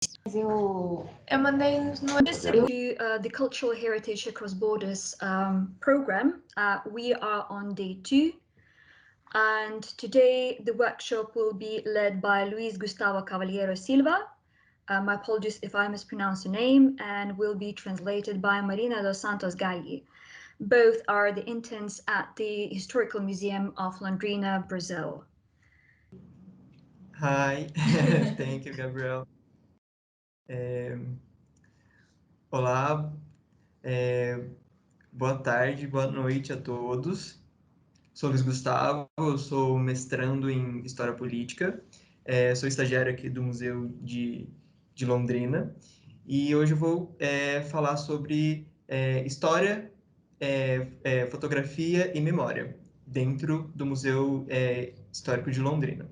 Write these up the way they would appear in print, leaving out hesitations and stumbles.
Eu mandei no The Cultural Heritage Across Borders program. We are on day 2, and today the workshop will be led by Luis Gustavo Cavaliero Silva. My apologies if I mispronounce the name, and will be translated by Marina dos Santos Galli. Both are the interns at the Historical Museum of Londrina, Brazil. Hi, thank you, Gabriel. Olá, boa tarde, boa noite a todos. Sou Luiz Gustavo, eu sou mestrando em História Política, sou estagiário aqui do Museu de Londrina, e hoje eu vou falar sobre História, Fotografia e Memória, dentro do Museu Histórico de Londrina.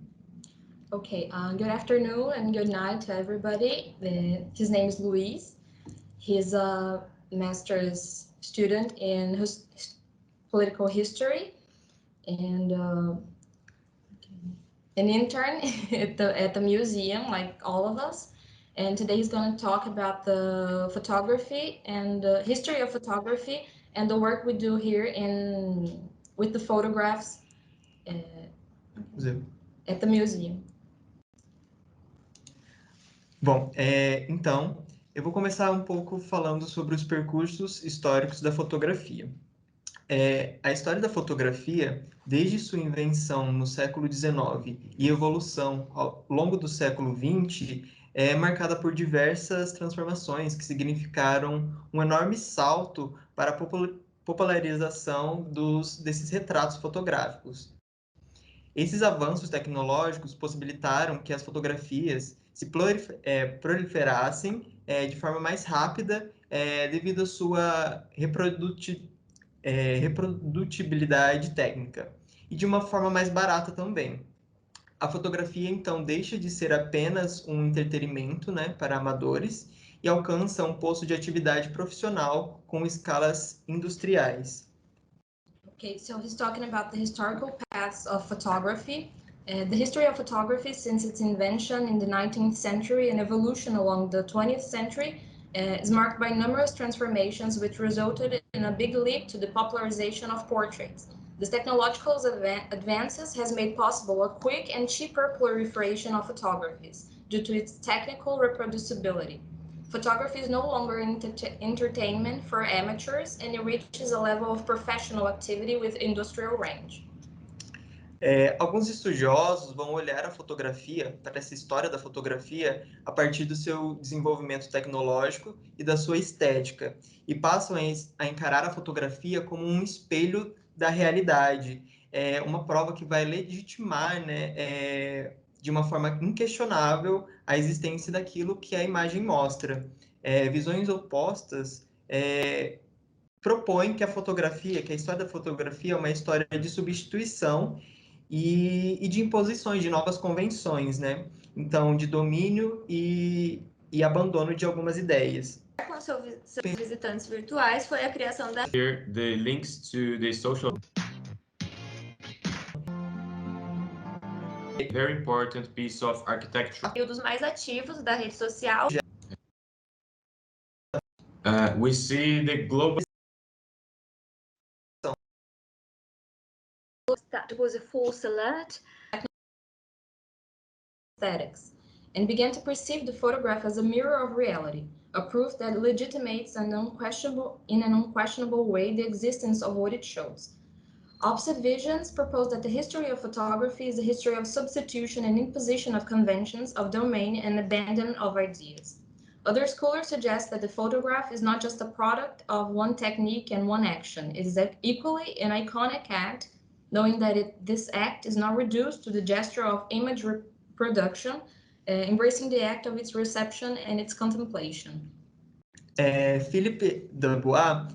Okay, good afternoon and good night to everybody. His name is Luis. He's a master's student in political history and an intern at the museum, like all of us. And today he's going to talk about the photography and the history of photography and the work we do here with the photographs at the museum. Bom, então, eu vou começar um pouco falando sobre os percursos históricos da fotografia. A história da fotografia, desde sua invenção no século XIX e evolução ao longo do século XX, é marcada por diversas transformações que significaram um enorme salto para a popularização desses retratos fotográficos. Esses avanços tecnológicos possibilitaram que as fotografias se proliferassem de forma mais rápida devido à sua reprodutibilidade técnica e de uma forma mais barata também. A fotografia, então, deixa de ser apenas um entretenimento, né, para amadores e alcança um posto de atividade profissional com escalas industriais. Okay, so he's talking about the historical paths of photography. The history of photography since its invention in the 19th century and evolution along the 20th century is marked by numerous transformations which resulted in a big leap to the popularization of portraits. These technological advances has made possible a quick and cheaper proliferation of photographies due to its technical reproducibility. Photography is no longer entertainment for amateurs, and it reaches a level of professional activity with industrial range. Alguns estudiosos vão olhar a fotografia, para essa história da fotografia, a partir do seu desenvolvimento tecnológico e da sua estética, e passam a encarar a fotografia como um espelho da realidade, uma prova que vai legitimar, né, de uma forma inquestionável a existência daquilo que a imagem mostra. Visões opostas propõem que a fotografia, que a história da fotografia é uma história de substituição e de imposições de novas convenções, né? Então, de domínio e abandono de algumas ideias. Com seus visitantes virtuais foi a criação da Here the links to the social very important piece of architecture. períodos mais ativos da rede social. We see the global That was a false alert. Aesthetics, and began to perceive the photograph as a mirror of reality, a proof that legitimates in an unquestionable way the existence of what it shows. Opposite visions propose that the history of photography is a history of substitution and imposition of conventions, of domain, and abandon of ideas. Other scholars suggest that the photograph is not just a product of one technique and one action. It is equally an iconic act, knowing that this act is not reduced to the gesture of image reproduction, embracing the act of its reception and its contemplation. Philippe Dubois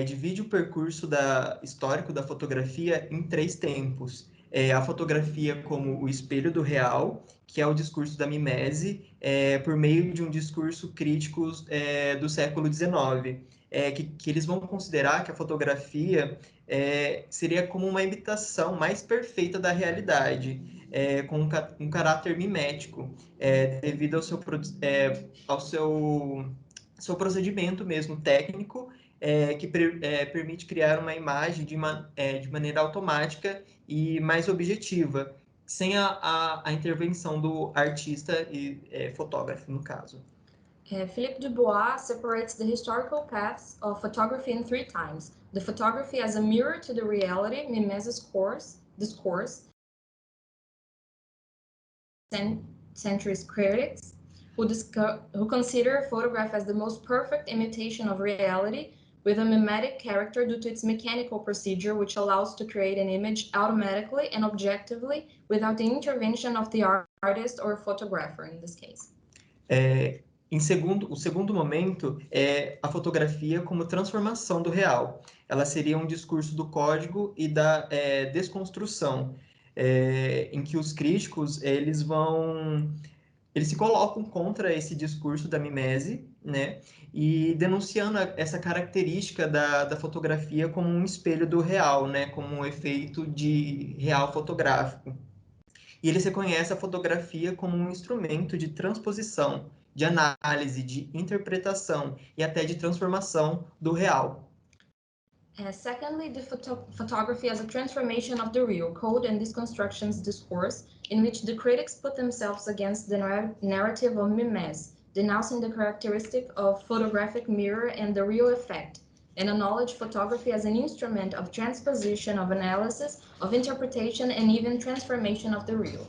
divide o percurso histórico da fotografia em 3 tempos. A fotografia como o espelho do real, que é o discurso da mimese, por meio de um discurso crítico do século XIX, que eles vão considerar que a fotografia seria como uma imitação mais perfeita da realidade, com um caráter mimético, devido ao seu procedimento mesmo técnico, que permite criar uma imagem de maneira automática e mais objetiva, sem a intervenção do artista e fotógrafo, no caso. Philippe Dubois separates the historical paths of photography in 3 times: the photography as a mirror to the reality, mimesis discourse, centuries critics who consider photograph as the most perfect imitation of reality, with a mimetic character due to its mechanical procedure, which allows to create an image automatically and objectively without the intervention of the artist or photographer in this case. O segundo momento é a fotografia como transformação do real. Ela seria um discurso do código e da desconstrução, em que os críticos eles se colocam contra esse discurso da mimese, né? E denunciando essa característica da fotografia como um espelho do real, né? Como um efeito de real fotográfico. E eles reconhecem a fotografia como um instrumento de transposição, de análise, de interpretação e até de transformação do real. Secondly, the photography as a transformation of the real, code and deconstructions discourse, in which the critics put themselves against the narrative of mimes, denouncing the characteristic of photographic mirror and the real effect, and acknowledge photography as an instrument of transposition, of analysis, of interpretation, and even transformation of the real.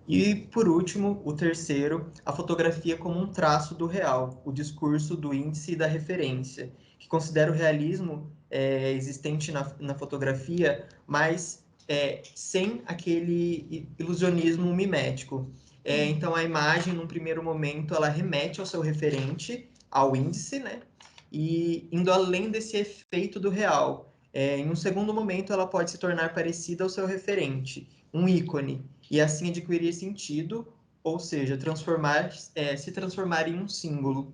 E, por último, o terceiro, a fotografia como um traço do real, o discurso do índice e da referência, que considera o realismo existente na fotografia, mas sem aquele ilusionismo mimético. Então, a imagem, num primeiro momento, ela remete ao seu referente, ao índice, né? E indo além desse efeito do real. Em um segundo momento, ela pode se tornar parecida ao seu referente, um ícone, e assim adquirir sentido, ou seja, se transformar em um símbolo.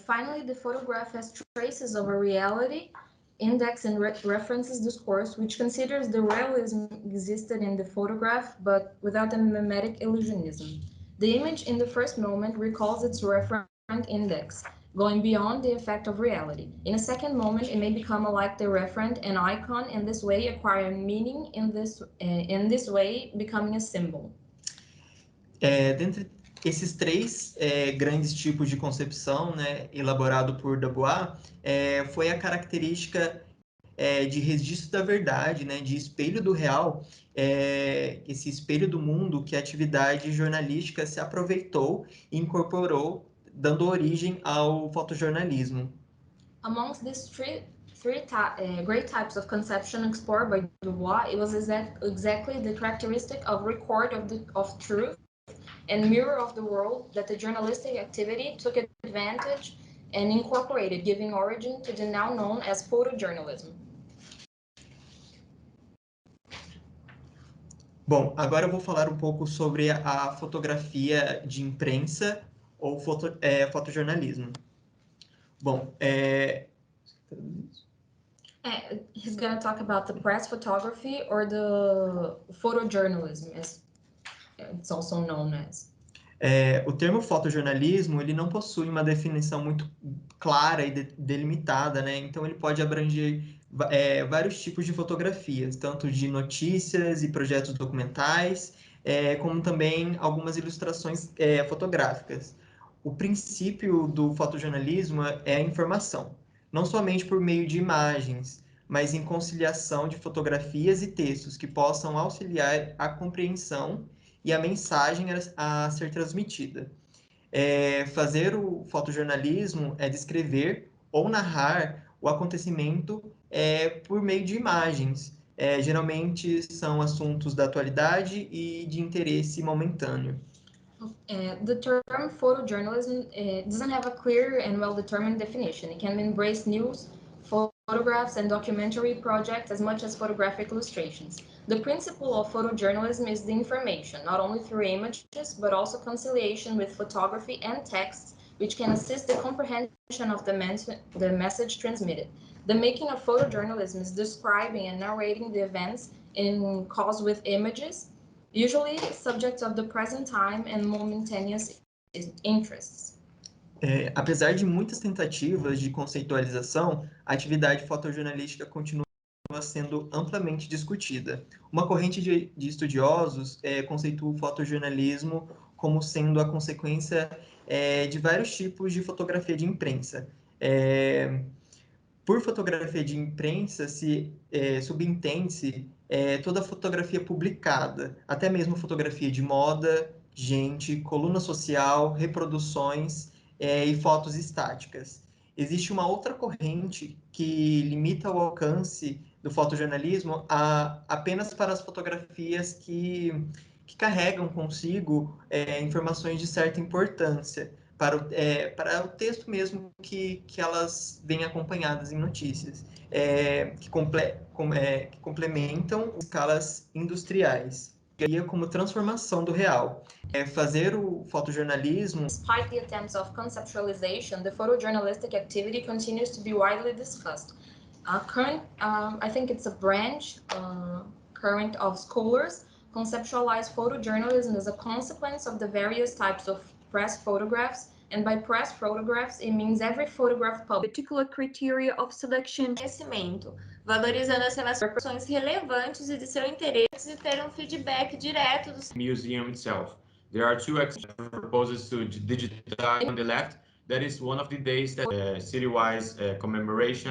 Finally, the photograph has traces of a reality, index and references discourse, which considers the realism existed in the photograph, but without a mimetic illusionism. The image in the first moment recalls its referent index, going beyond the effect of reality. In a second moment, it may become like the referent, an icon, and this way acquire meaning, in this way becoming a symbol. Dentre esses três grandes tipos de concepção, né, elaborado por Dubois, foi a característica de registro da verdade, né, de espelho do real, esse espelho do mundo que a atividade jornalística se aproveitou e incorporou, dando origem ao fotojornalismo. Amongst these three great types of conception explored by Dubois, it was exactly the characteristic of record of truth and mirror of the world that the journalistic activity took advantage and incorporated, giving origin to the now known as photojournalism. Bom, agora eu vou falar um pouco sobre a fotografia de imprensa ou fotojornalismo. Bom, he's going to talk about the press photography or the photojournalism, as it's also known as. O termo fotojornalismo, ele não possui uma definição muito clara e delimitada, né? Então, ele pode abranger vários tipos de fotografias, tanto de notícias e projetos documentais, como também algumas ilustrações fotográficas. O princípio do fotojornalismo é a informação, não somente por meio de imagens, mas em conciliação de fotografias e textos que possam auxiliar a compreensão e a mensagem a ser transmitida. Fazer o fotojornalismo é descrever ou narrar o acontecimento por meio de imagens. Geralmente são assuntos da atualidade e de interesse momentâneo. The term photojournalism doesn't have a clear and well-determined definition. It can embrace news, photographs, and documentary projects as much as photographic illustrations. The principle of photojournalism is the information, not only through images, but also conciliation with photography and text, which can assist the comprehension of the message transmitted. The making of photojournalism is describing and narrating the events in cause with images, usually subjects of the present time and momentaneous interests. Apesar de muitas tentativas de conceitualização, a atividade fotojornalística continua sendo amplamente discutida. Uma corrente de estudiosos conceitua o fotojornalismo como sendo a consequência de vários tipos de fotografia de imprensa. Por fotografia de imprensa se subentende-se toda a fotografia publicada, até mesmo fotografia de moda, gente, coluna social, reproduções e fotos estáticas. Existe uma outra corrente que limita o alcance do fotojornalismo apenas para as fotografias que carregam consigo informações de certa importância, para o texto mesmo que elas vêm acompanhadas em notícias, que complementam escalas industriais. Como transformação do real. Fazer o fotojornalismo... Despite the attempts of conceptualization, the photojournalistic activity continues to be widely discussed. I think it's a branch current of scholars conceptualize photojournalism as a consequence of the various types of press photographs, and by press photographs it means every photograph published. Particular criteria of selection. Conhecimento, valorizando as relações relevantes e de seu interesse e ter feedback direto do museum itself. There are two proposals to digitize on the left. That is one of the days that city-wise commemoration.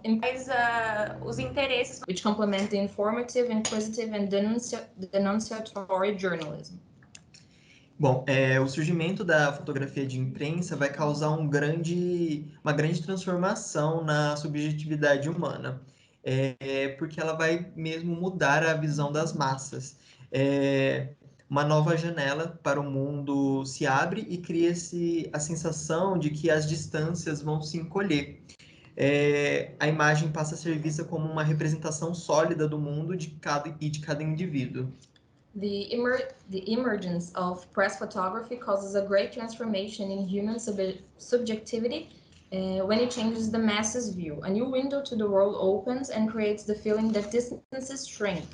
Os interesses, which complement the informative, inquisitive, and denunciatory journalism. Bom, o surgimento da fotografia de imprensa vai causar uma grande transformação na subjetividade humana, porque ela vai mesmo mudar a visão das massas. Uma nova janela para o mundo se abre e cria-se a sensação de que as distâncias vão se encolher. A imagem passa a ser vista como uma representação sólida do mundo de cada indivíduo. The emergence of press photography causes a great transformation in human subjectivity when it changes the masses view. A new window to the world opens and creates the feeling that distances shrink.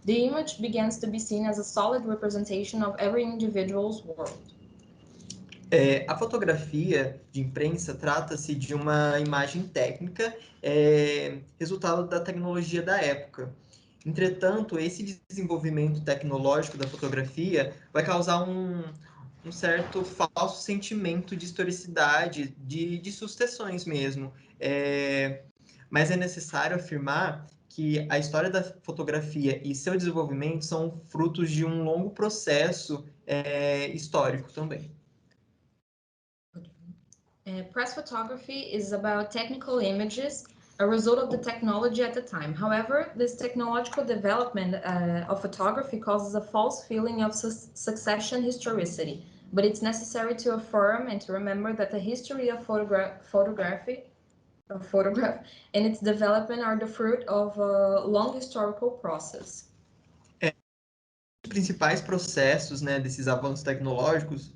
The image begins to be seen as a solid representation of every individual's world. A fotografia de imprensa trata-se de uma imagem técnica, resultado da tecnologia da época. Entretanto, esse desenvolvimento tecnológico da fotografia vai causar um certo falso sentimento de historicidade, de sucessões mesmo. Mas é necessário afirmar que a história da fotografia e seu desenvolvimento são frutos de um longo processo histórico também. Press photography is about technical images, a result of the technology at the time. However, this technological development of photography causes a false feeling of succession historicity, but it's necessary to affirm and to remember that the history of photograph and its development are the fruit of a long historical process. Os principais processos, né, desses avanços tecnológicos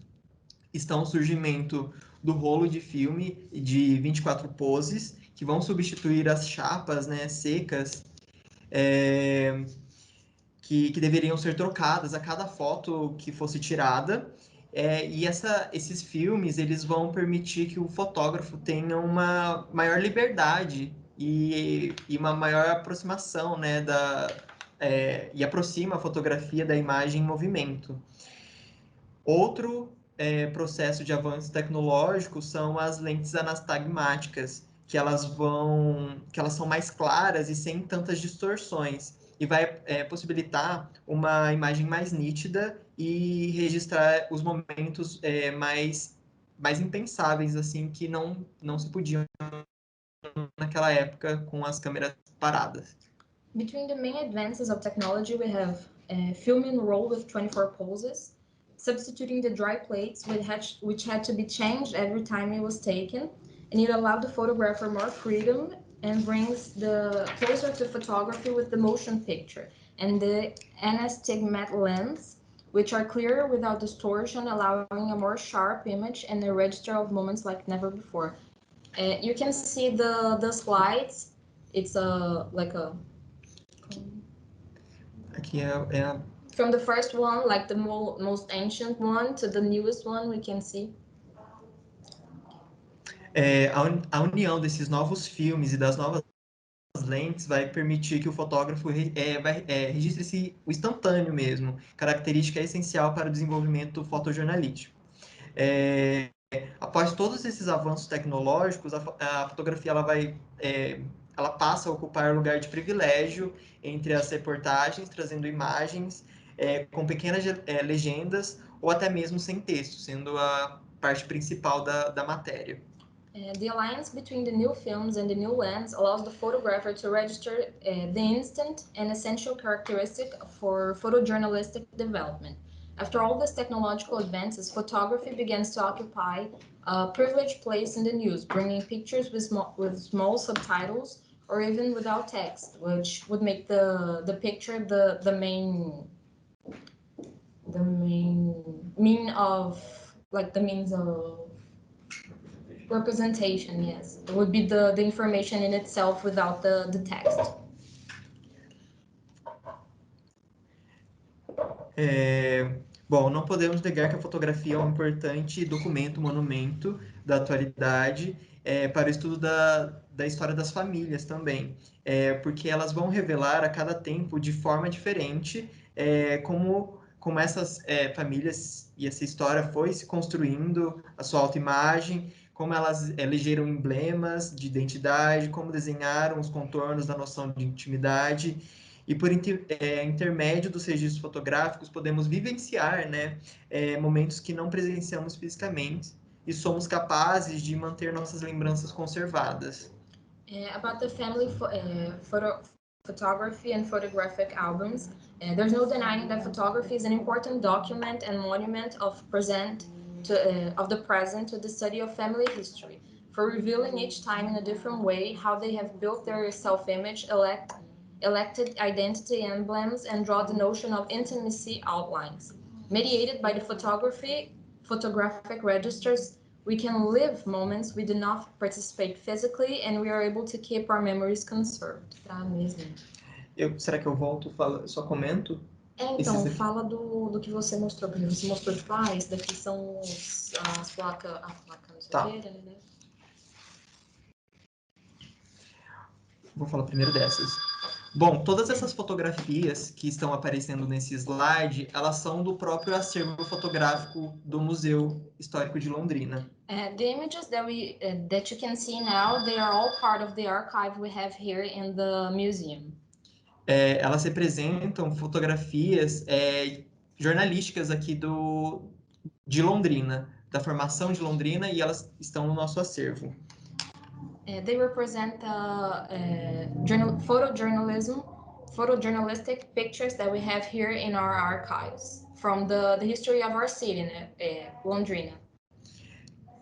estão o surgimento do rolo de filme de 24 poses, que vão substituir as chapas, né, secas, que deveriam ser trocadas a cada foto que fosse tirada. E esses filmes eles vão permitir que o fotógrafo tenha uma maior liberdade e uma maior aproximação, né, e aproxima a fotografia da imagem em movimento. Outro processo de avanço tecnológico são as lentes anastagmáticas, que elas são mais claras e sem tantas distorções, e vai possibilitar uma imagem mais nítida e registrar os momentos mais impensáveis, assim, que não se podiam naquela época com as câmeras paradas. Between the main advances of technology, we have film and roll with 24 poses, substituting the dry plates which had to be changed every time it was taken, and it allowed the photographer more freedom and brings the closer to photography with the motion picture, and the anastigmat lens, which are clearer without distortion, allowing a more sharp image and a register of moments like never before. You can see the slides. It's like a... Aqui é a From the first one, like the most ancient one, to the newest one, we can see. A união desses novos filmes e das novas lentes vai permitir que o fotógrafo registre o instantâneo mesmo, característica essencial para o desenvolvimento fotojornalístico. Após todos esses avanços tecnológicos, a fotografia ela passa a ocupar lugar de privilégio entre as reportagens, trazendo imagens com pequenas legendas ou até mesmo sem texto, sendo a parte principal da matéria. The alliance between the new films and the new lens allows the photographer to register the instant and essential characteristic for photojournalistic development. After all these technological advances, photography begins to occupy a privileged place in the news, bringing pictures with small subtitles or even without text, which would make the picture the main means of representation. Yes, it would be the information in itself without the text. Bom, não podemos negar que a fotografia é um importante documento, monumento da atualidade para o estudo da história das famílias também, porque elas vão revelar a cada tempo de forma diferente como essas famílias e essa história foi se construindo, a sua autoimagem, como elas elegeram emblemas de identidade, como desenharam os contornos da noção de intimidade. E por intermédio dos registros fotográficos, podemos vivenciar, né, momentos que não presenciamos fisicamente e somos capazes de manter nossas lembranças conservadas. About the family photography and photographic albums, there's no denying that photography is an important document and monument of the present to the study of family history, for revealing each time in a different way how they have built their self-image, elected identity emblems, and draw the notion of intimacy outlines. Mediated by the photographic registers, we can live moments we do not participate physically, and we are able to keep our memories conserved. Tá mesmo. Será que eu volto? Só comento? Então, fala do que você mostrou. Porque você mostrou, tipo, esse daqui são as placas, a placa não sei o que, né? Vou falar primeiro dessas. Bom, todas essas fotografias que estão aparecendo nesse slide, elas são do próprio acervo fotográfico do Museu Histórico de Londrina. The images that you can see now, they are all part of the archive we have here in the museum. Elas representam fotografias jornalísticas aqui de Londrina, da formação de Londrina, e elas estão no nosso acervo. They represent photojournalistic pictures that we have here in our archives from the history of our city, Londrina.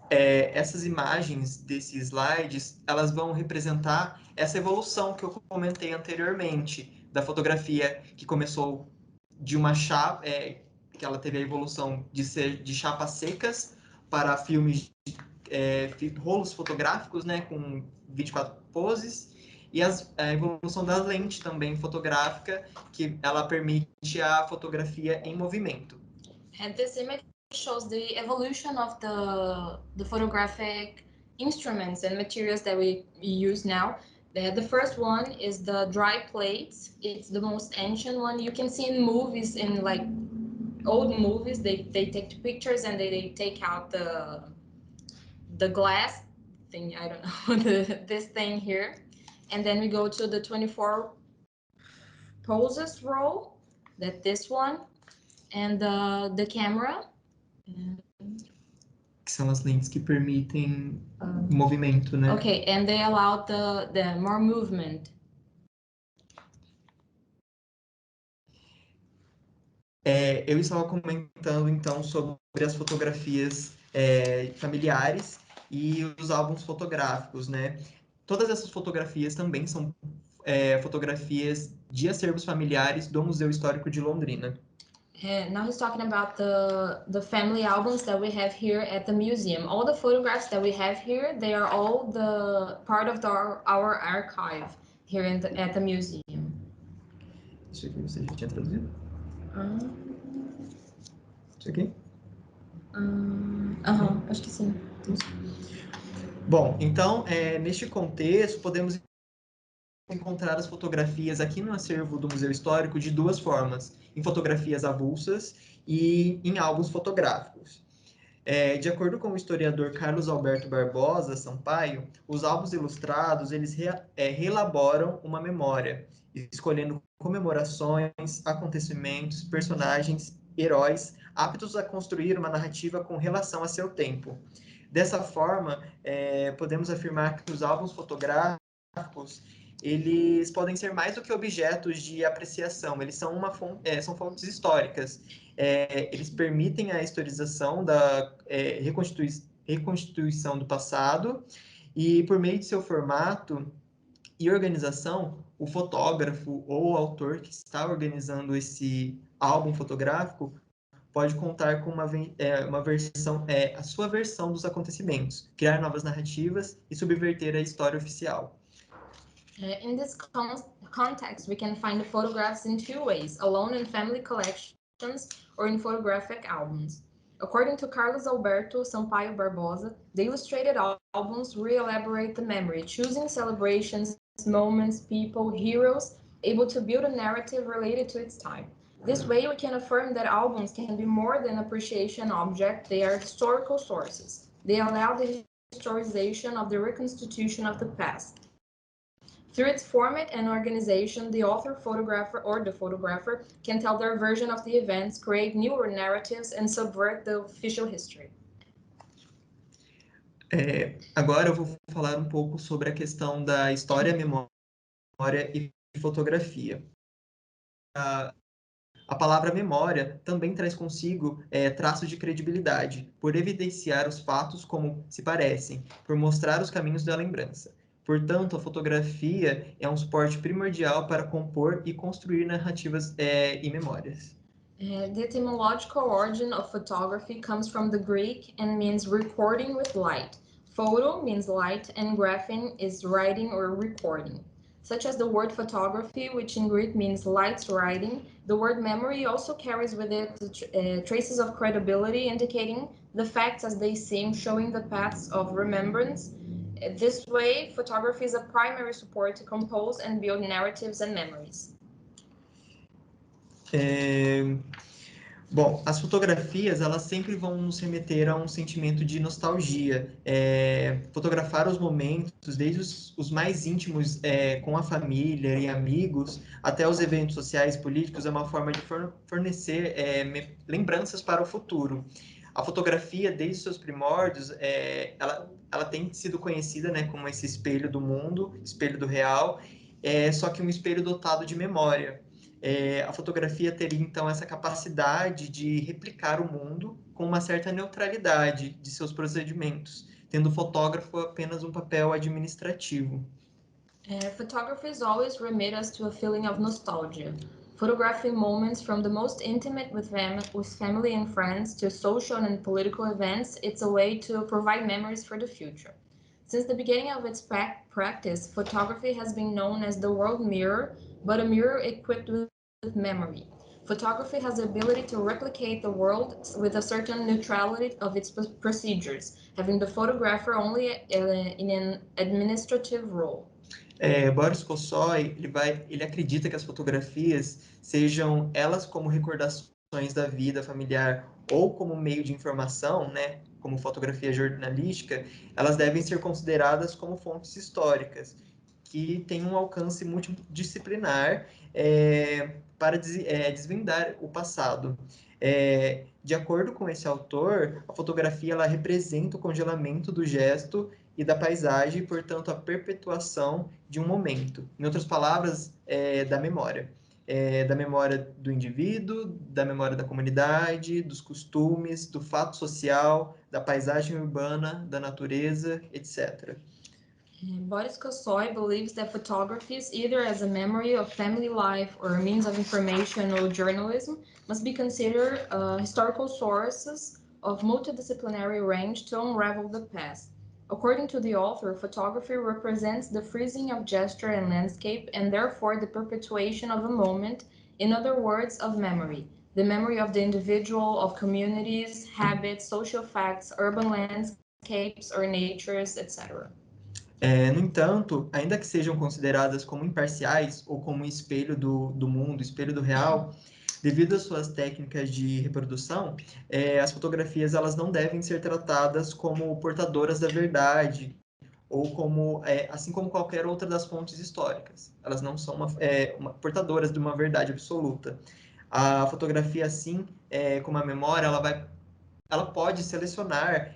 Essas imagens desses slides, elas vão representar essa evolução que eu comentei anteriormente, da fotografia que começou de uma chapa, que ela teve a evolução de ser de chapas secas para filmes rolos fotográficos, né, com 24 poses, e a evolução da lente também fotográfica, que ela permite a fotografia em movimento. And this image shows the evolution of the photographic instruments and materials that we use now. The first one is the dry plates. It's the most ancient one. You can see in movies, in like old movies, they take pictures and they take out the glass thing, I don't know, this thing here. And then we go to the 24 poses roll, this one, and the camera. Que são as lentes que permitem movimento, né? Okay, and they allow the more movement. Eu estava comentando, então, sobre as fotografias familiares e os álbuns fotográficos, né? Todas essas fotografias também são fotografias de acervos familiares do Museu Histórico de Londrina. Now he's talking about the family albums that we have here at the museum. All the photographs that we have here, they are all the part of our archive here at the museum. Isso aqui você já tinha traduzido? Isso aqui? Acho que sim. Bom, então, neste contexto, podemos encontrar as fotografias aqui no acervo do Museu Histórico de duas formas, em fotografias avulsas e em álbuns fotográficos. De acordo com o historiador Carlos Alberto Barbosa Sampaio, os álbuns ilustrados eles reelaboram uma memória, escolhendo comemorações, acontecimentos, personagens, heróis, aptos a construir uma narrativa com relação a seu tempo. Dessa forma, podemos afirmar que os álbuns fotográficos eles podem ser mais do que objetos de apreciação, eles são são fontes históricas. Eles permitem a historização da reconstituição do passado e, por meio de seu formato e organização, o fotógrafo ou o autor que está organizando esse álbum fotográfico pode contar com uma versão, a sua versão dos acontecimentos, criar novas narrativas e subverter a história oficial. In this context, we can find the photographs in two ways, alone in family collections or in photographic albums. According to Carlos Alberto Sampaio Barbosa, the illustrated albums re-elaborate the memory, choosing celebrations, moments, people, heroes, able to build a narrative related to its time. This way, we can affirm that albums can be more than appreciation object, they are historical sources. They allow the historization of the reconstitution of the past. Through its format and organization, the author, photographer, or the photographer can tell their version of the events, create newer narratives, and subvert the official history. Agora eu vou falar um pouco sobre a questão da história, memória e fotografia. A palavra memória também traz consigo traço de credibilidade, por evidenciar os fatos como se parecem, por mostrar os caminhos da lembrança. Portanto, a fotografia é um suporte primordial para compor e construir narrativas e memórias. The etymological origin of photography comes from the Greek and means recording with light. Photo means light and graphing is writing or recording. Such as the word photography, which in Greek means light writing, the word memory also carries with it traces of credibility, indicating the facts as they seem, showing the paths of remembrance. This way, photography is a primary support to compose and build narratives and memories. Bom, as fotografias, elas sempre vão nos remeter a um sentimento de nostalgia. Fotografar os momentos, desde os mais íntimos com a família e amigos, até os eventos sociais e políticos, é uma forma de fornecer lembranças para o futuro. A fotografia, desde seus primórdios, ela tem sido conhecida, né, como esse espelho do mundo, espelho do real, só que um espelho dotado de memória. A fotografia teria, então, essa capacidade de replicar o mundo com uma certa neutralidade de seus procedimentos, tendo o fotógrafo apenas um papel administrativo. Photographies always remit us to a feeling of nostalgia. Photographing moments from the most intimate with family and friends to social and political events, it's a way to provide memories for the future. Since the beginning of its practice, photography has been known as the world mirror, but a mirror equipped with memory. Photography has the ability to replicate the world with a certain neutrality of its procedures, having the photographer only in an administrative role. Boris Kosoy, ele acredita que as fotografias, sejam elas como recordações da vida familiar ou como meio de informação, né, como fotografia jornalística, elas devem ser consideradas como fontes históricas, que têm um alcance multidisciplinar para desvendar o passado. De acordo com esse autor, a fotografia ela representa o congelamento do gesto e da paisagem, e, portanto, a perpetuação de um momento. Em outras palavras, da memória. Da memória do indivíduo, da memória da comunidade, dos costumes, do fato social, da paisagem urbana, da natureza, etc. Boris Kosoy believes that photographies, either as a memory of family life or a means of information or journalism, must be considered historical sources of multidisciplinary range to unravel the past. According to the author, photography represents the freezing of gesture and landscape, and therefore the perpetuation of a moment, in other words, of memory. the memory of the individual, of communities, habits, social facts, urban landscapes or natures, etc. No entanto, ainda que sejam consideradas como imparciais ou como um espelho do mundo, espelho do real, devido às suas técnicas de reprodução, as fotografias elas não devem ser tratadas como portadoras da verdade ou como, assim como qualquer outra das fontes históricas. Elas não são portadoras de uma verdade absoluta. A fotografia, assim como a memória, ela pode selecionar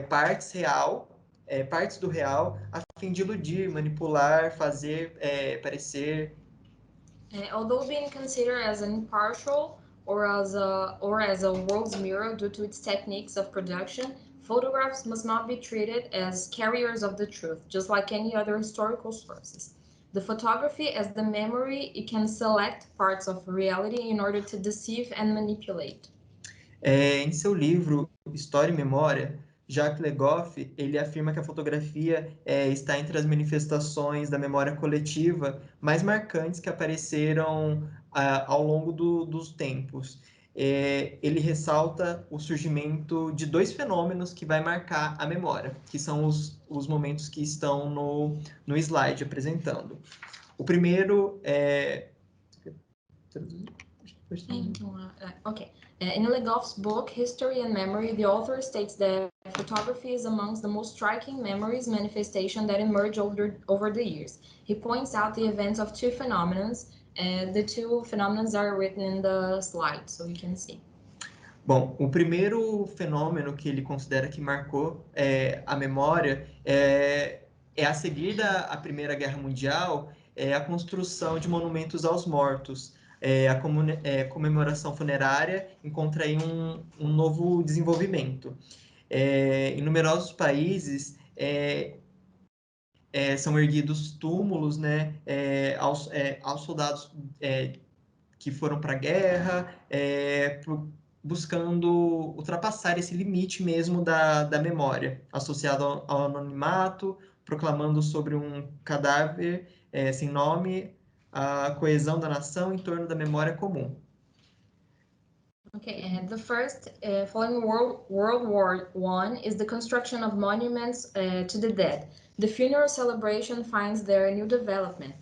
partes do real, a fim de iludir, manipular, fazer parecer. Although being considered as an impartial or as a world's mirror due to its techniques of production, photographs must not be treated as carriers of the truth, just like any other historical sources. The photography, as the memory, it can select parts of reality in order to deceive and manipulate. Em seu livro História e Memória, Jacques Le Goff, ele afirma que a fotografia está entre as manifestações da memória coletiva mais marcantes que apareceram ao longo dos tempos. Ele ressalta o surgimento de dois fenômenos que vai marcar a memória, que são os momentos que estão no slide apresentando. O primeiro é... Okay. In Le Goff's book, History and Memory, the author states that photography is amongst the most striking memories manifestation that emerge over the years. He points out the events of two phenomena. The two phenomena are written in the slide, so you can see. Bom, o primeiro fenômeno que ele considera que marcou a memória a seguir da Primeira Guerra Mundial, a construção de monumentos aos mortos. A comemoração funerária encontra aí um novo desenvolvimento. Em numerosos países são erguidos túmulos, né, aos soldados que foram para a guerra, buscando ultrapassar esse limite mesmo da memória, associado ao anonimato, proclamando sobre um cadáver sem nome a coesão da nação em torno da memória comum. Okay, and the first, following World War I, is the construction of monuments to the dead. The funeral celebration finds there a new development.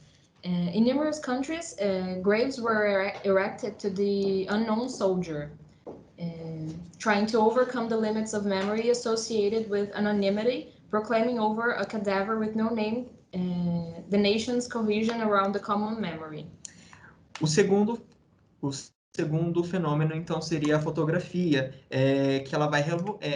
In numerous countries, graves were erected to the unknown soldier, trying to overcome the limits of memory associated with anonymity, proclaiming over a cadaver with no name the nation's cohesion around the common memory. O segundo fenômeno, então, seria a fotografia, que ela vai,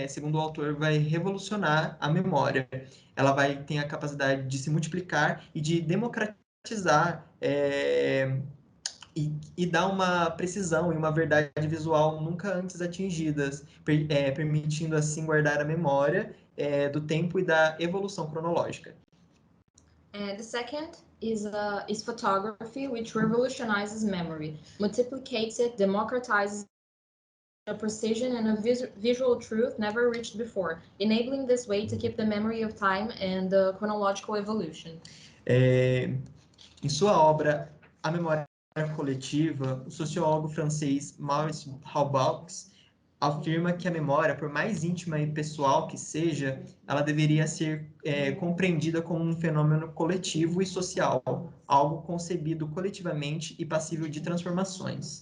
segundo o autor, vai revolucionar a memória. Ela vai ter a capacidade de se multiplicar e de democratizar e dar uma precisão e uma verdade visual nunca antes atingidas, permitindo, assim, guardar a memória do tempo e da evolução cronológica. The second is photography, which revolutionizes memory, multiplicates it, democratizes a precision and a visual truth never reached before, enabling this way to keep the memory of time and the chronological evolution. Em sua obra A Memória Coletiva, o sociólogo francês Maurice Halbach afirma que a memória, por mais íntima e pessoal que seja, ela deveria ser compreendida como um fenômeno coletivo e social, algo concebido coletivamente e passível de transformações.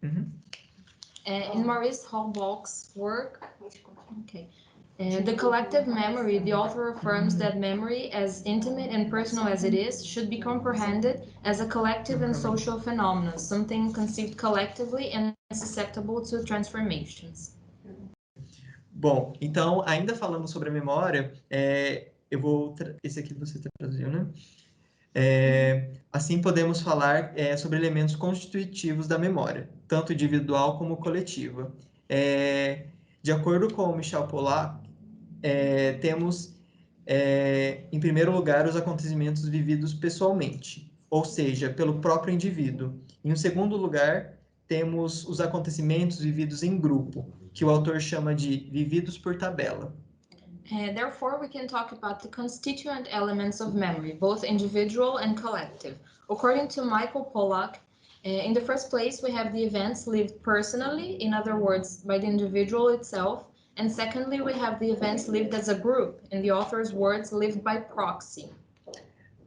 In Maurice Halbach's work, the collective memory, the author affirms that memory, as intimate and personal as it is, should be comprehended as a collective and social phenomenon, something conceived collectively and susceptible to transformations. Bom, então, ainda falando sobre a memória, esse aqui você traduziu, né? Assim podemos falar sobre elementos constitutivos da memória, tanto individual como coletiva. De acordo com Michel Pollack, temos, em primeiro lugar, os acontecimentos vividos pessoalmente, ou seja, pelo próprio indivíduo. Em segundo lugar, temos os acontecimentos vividos em grupo, que o autor chama de vividos por tabela. Therefore, we can talk about the constituent elements of memory, both individual and collective. According to Michael Pollack, In the first place, we have the events lived personally, in other words, by the individual itself. And secondly, we have the events lived as a group, in the author's words, lived by proxy.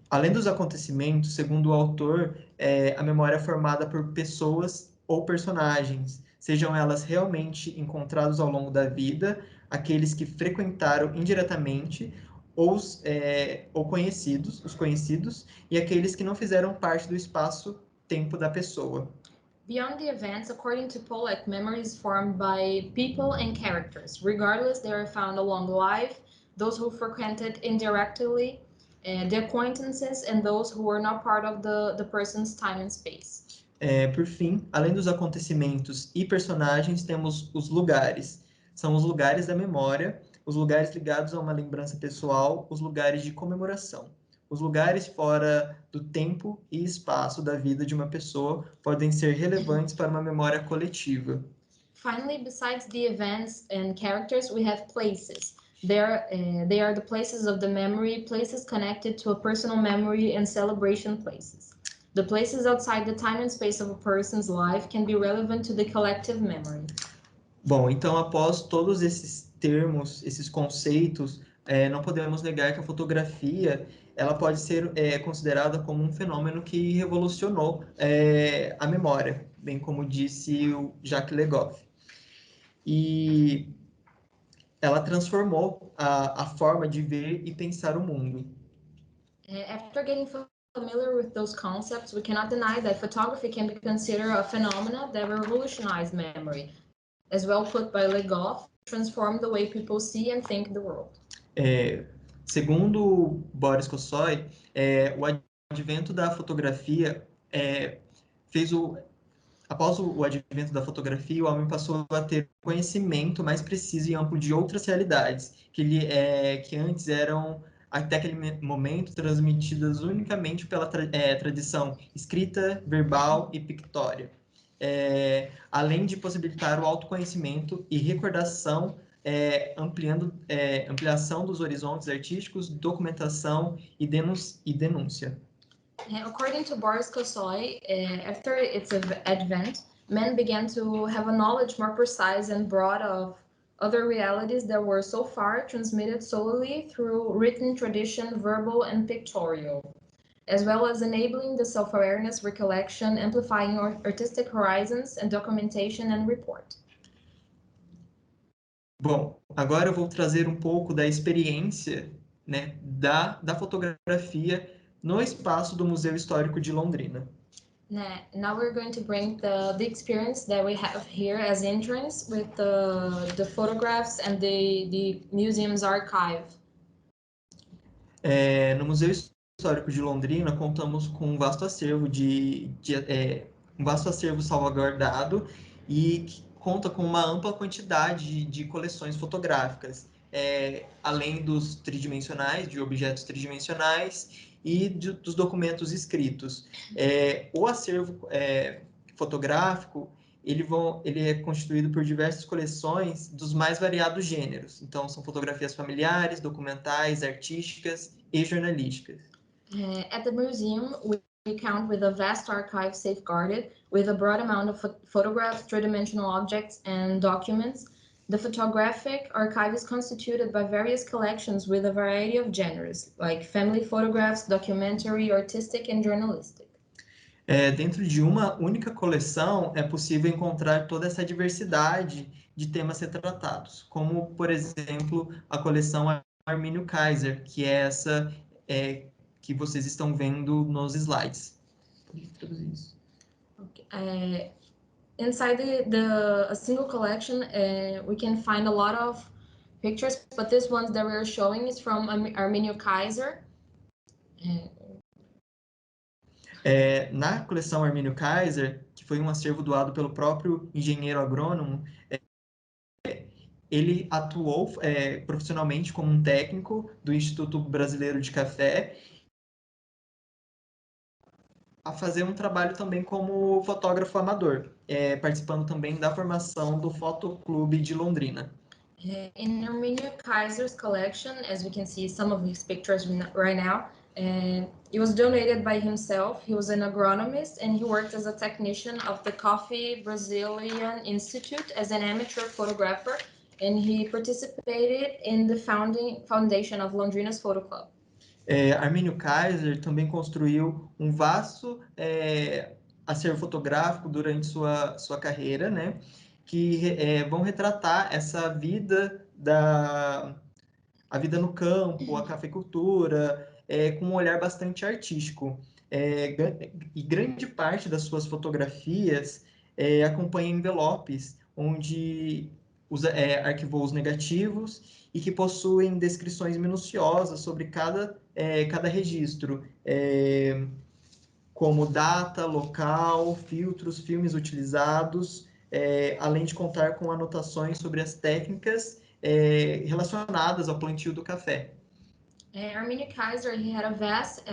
Além dos acontecimentos, segundo o autor, a memória é formada por pessoas ou personagens, sejam elas realmente encontrados ao longo da vida, aqueles que frequentaram indiretamente, ou conhecidos, os conhecidos, e aqueles que não fizeram parte do espaço-tempo da pessoa. Beyond the events, according to Pollack, memory is formed by people and characters. Regardless, they are found along life, those who frequented indirectly, the acquaintances, and those who were not part of the person's time and space. Por fim, além dos acontecimentos e personagens, temos os lugares. São os lugares da memória, os lugares ligados a uma lembrança pessoal, os lugares de comemoração. Os lugares fora do tempo e espaço da vida de uma pessoa podem ser relevantes para uma memória coletiva. Finally, besides the events and characters, we have places. They are the places of the memory, places connected to a personal memory, and celebration places. The places outside the time and space of a person's life can be relevant to the collective memory. Bom, então após todos esses termos, esses conceitos, não podemos negar que a fotografia ela pode ser considerada como um fenômeno que revolucionou a memória, bem como disse o Jacques Legoff. E ela transformou a forma de ver e pensar o mundo. After getting familiar with those concepts, we cannot deny that photography can be considered a phenomenon that revolutionized memory, as well put by Legoff, transformed the way people see and think the world. Segundo Boris Kossoy, o advento da fotografia após o advento da fotografia, o homem passou a ter conhecimento mais preciso e amplo de outras realidades, que antes eram, até aquele momento, transmitidas unicamente pela tradição escrita, verbal e pictória, além de possibilitar o autoconhecimento e recordação, ampliação dos horizontes artísticos, documentação e denúncia. According to Boris Kossoy, after its advent, men began to have a knowledge more precise and broad of other realities that were so far transmitted solely through written tradition, verbal and pictorial, as well as enabling the self-awareness, recollection, amplifying artistic horizons, and documentation and report. Bom, agora eu vou trazer um pouco da experiência, né, da fotografia no espaço do Museu Histórico de Londrina. Now we're going to bring the experience that we have here as interns with the photographs and the museum's archive. No Museu Histórico de Londrina contamos com um vasto acervo salvaguardado e que conta com uma ampla quantidade de coleções fotográficas, além dos tridimensionais, de objetos tridimensionais e dos documentos escritos. O acervo fotográfico ele é constituído por diversas coleções dos mais variados gêneros. Então, são fotografias familiares, documentais, artísticas e jornalísticas. At the museum, we count with a vast archive safeguarded, with a broad amount of photographs, three-dimensional objects, and documents. The photographic archive is constituted by various collections with a variety of genres, like family photographs, documentary, artistic, and journalistic. Dentro de uma única coleção é possível encontrar toda essa diversidade de temas retratados, como, por exemplo, a coleção Arminio Kaiser, que é essa que vocês estão vendo nos slides. Pode traduzir isso. Okay. Inside a single collection, we can find a lot of pictures, but this one that we're showing is from Arminio Kaiser. Na coleção Arminio Kaiser, que foi um acervo doado pelo próprio engenheiro agrônomo, ele atuou profissionalmente como um técnico do Instituto Brasileiro de Café, a fazer um trabalho também como fotógrafo amador, participando também da formação do Fotoclube de Londrina. In Arminio Kaiser's collection, as we can see some of these pictures right now, It was donated by himself. He was an agronomist and he worked as a technician of the Coffee Brazilian Institute as an amateur photographer, and he participated in the foundation of Londrina's Photo Club. Armínio Kaiser também construiu um vasto acervo fotográfico durante sua carreira, né, que vão retratar essa vida a vida no campo, a cafeicultura, com um olhar bastante artístico. E grande parte das suas fotografias acompanha envelopes, onde arquivou os negativos e que possuem descrições minuciosas sobre cada registro, como data, local, filtros, filmes utilizados, além de contar com anotações sobre as técnicas relacionadas ao plantio do café. Armínio Kaiser, he had a vast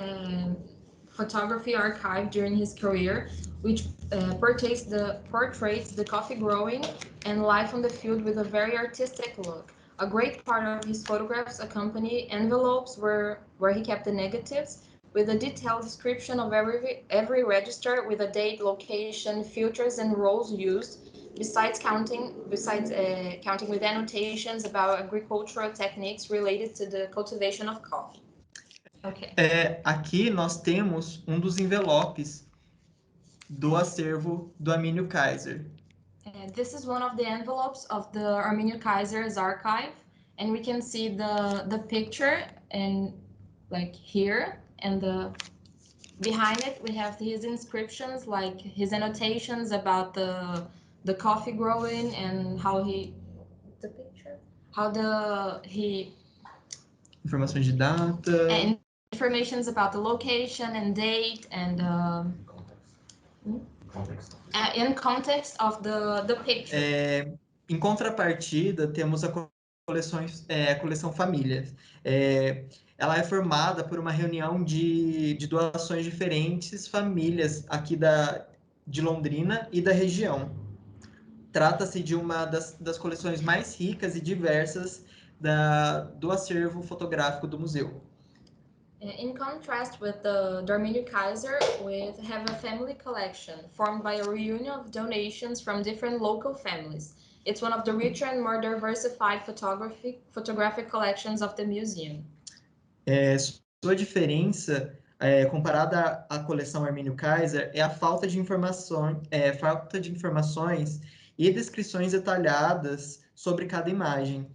photography archive during his career, which portrays the coffee growing and life on the field with a very artistic look. A great part of his photographs accompany envelopes where he kept the negatives, with a detailed description of every register with a date, location, filters, and rows used, besides counting with annotations about agricultural techniques related to the cultivation of coffee. Okay. Aqui nós temos um dos envelopes do acervo do Armínio Kaiser. This is one of the envelopes of the Armínio Kaiser's archive, and we can see the picture and like here, and behind it we have his inscriptions, like his annotations about the coffee growing and Informações de data. And informations about the location and date and in context of the picture. Em contrapartida, temos a coleção Famílias. Ela é formada por uma reunião de doações de diferentes famílias aqui de Londrina e da região. Trata-se de uma das coleções mais ricas e diversas do acervo fotográfico do museu. In contrast with the Armínio Kaiser, we have a family collection formed by a reunion of donations from different local families. It's one of the richer and more diversified photographic collections of the museum. Sua diferença, comparada à coleção Armínio Kaiser, é a falta de informações e descrições detalhadas sobre cada imagem.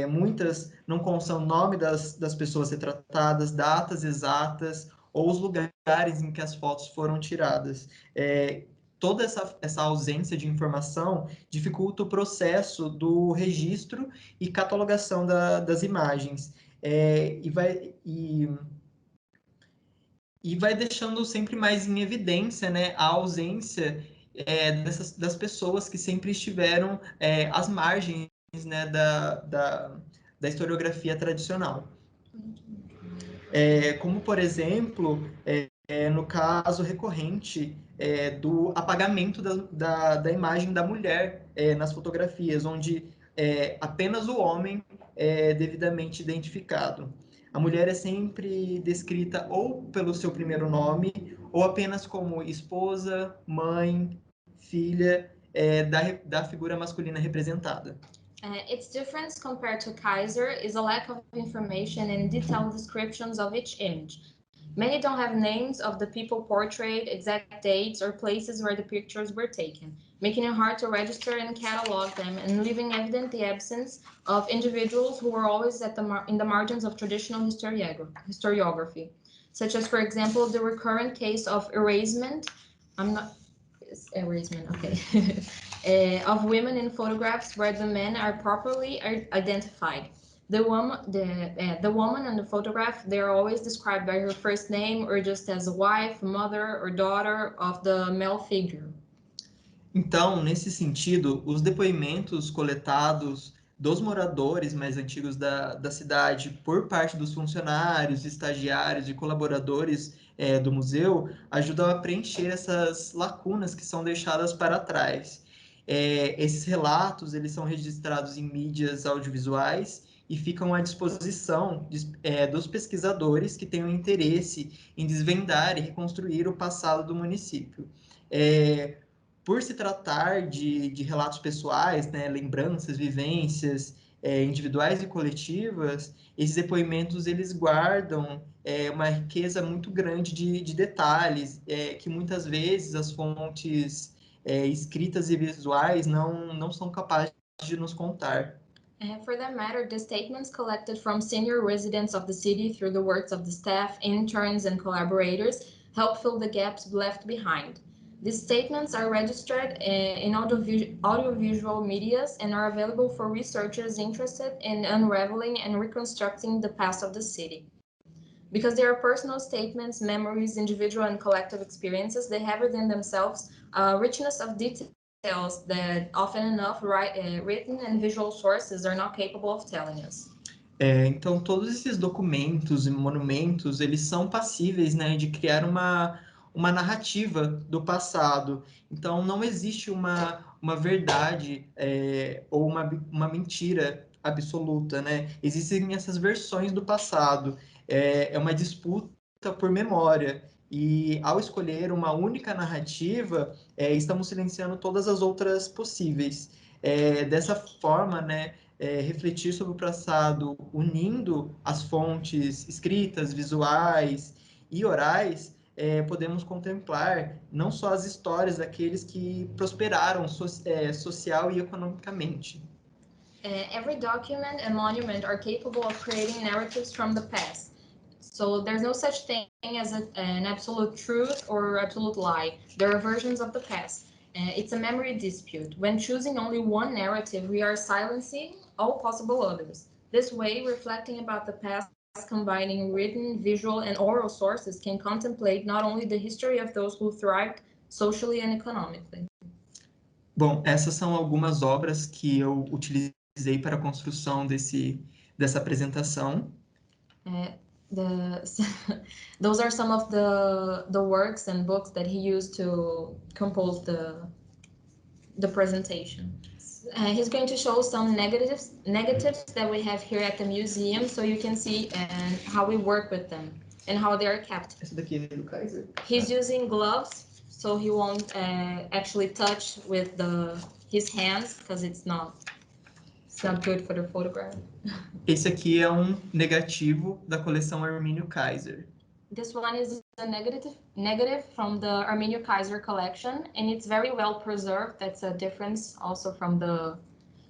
Muitas não constam o nome das pessoas retratadas, datas exatas ou os lugares em que as fotos foram tiradas. Toda essa ausência de informação dificulta o processo do registro e catalogação das imagens. E vai deixando sempre mais em evidência, né, a ausência das pessoas que sempre estiveram às margens, né, da historiografia tradicional. Como, por exemplo, no caso recorrente do apagamento da imagem da mulher nas fotografias, onde apenas o homem é devidamente identificado. A mulher é sempre descrita ou pelo seu primeiro nome, ou apenas como esposa, mãe, filha da figura masculina representada. Its difference compared to Kaiser is a lack of information and detailed descriptions of each image. Many don't have names of the people portrayed, exact dates, or places where the pictures were taken, making it hard to register and catalog them, and leaving evident the absence of individuals who were always in the margins of traditional historiography, such as, for example, the recurrent case of erasement. Of women in photographs where the men are properly identified. The woman in the photograph, they are always described by her first name or just as a wife, mother, or daughter of the male figure. Então, nesse sentido, os depoimentos coletados dos moradores mais antigos da cidade por parte dos funcionários, estagiários e colaboradores do museu ajudam a preencher essas lacunas que são deixadas para trás. Esses relatos eles são registrados em mídias audiovisuais e ficam à disposição dos pesquisadores que tenham interesse em desvendar e reconstruir o passado do município. Por se tratar de relatos pessoais, né, lembranças, vivências individuais e coletivas, esses depoimentos eles guardam uma riqueza muito grande de detalhes, que muitas vezes as fontes escritas e visuais não são capazes de nos contar. For that matter, the statements collected from senior residents of the city through the works of the staff, interns, and collaborators help fill the gaps left behind. These statements are registered in audiovisual medias and are available for researchers interested in unraveling and reconstructing the past of the city. Because they are personal statements, memories, individual and collective experiences, they have within themselves a richness of details that often enough written and visual sources are not capable of telling us. Então, todos esses documentos e monumentos, eles são passíveis, né, de criar uma narrativa do passado. Então, não existe uma verdade ou uma mentira absoluta, né? Existem essas versões do passado. É uma disputa por memória. E, ao escolher uma única narrativa, estamos silenciando todas as outras possíveis. Dessa forma, né, refletir sobre o passado, unindo as fontes escritas, visuais e orais, podemos contemplar não só as histórias daqueles que prosperaram social e economicamente. Every document and monument are capable of creating narratives from the past. So there's no such thing as an absolute truth or absolute lie. There are versions of the past. It's a memory dispute. When choosing only one narrative, we are silencing all possible others. This way, reflecting about the past, combining written, visual, and oral sources can contemplate not only the history of those who thrived socially and economically. Bom, essas são algumas obras que eu utilizei para a construção dessa apresentação. Those are some of the works and books that he used to compose the presentation. He's going to show some negatives that we have here at the museum, so you can see how we work with them and how they are kept. Esse daqui é do Kaiser. He's using gloves, so he won't actually touch with his hands because it's not good for the photograph. Esse aqui é um negativo da coleção Arminio Kaiser. This one is a negative from the Arminio Kaiser collection, and it's very well preserved. That's a difference also from the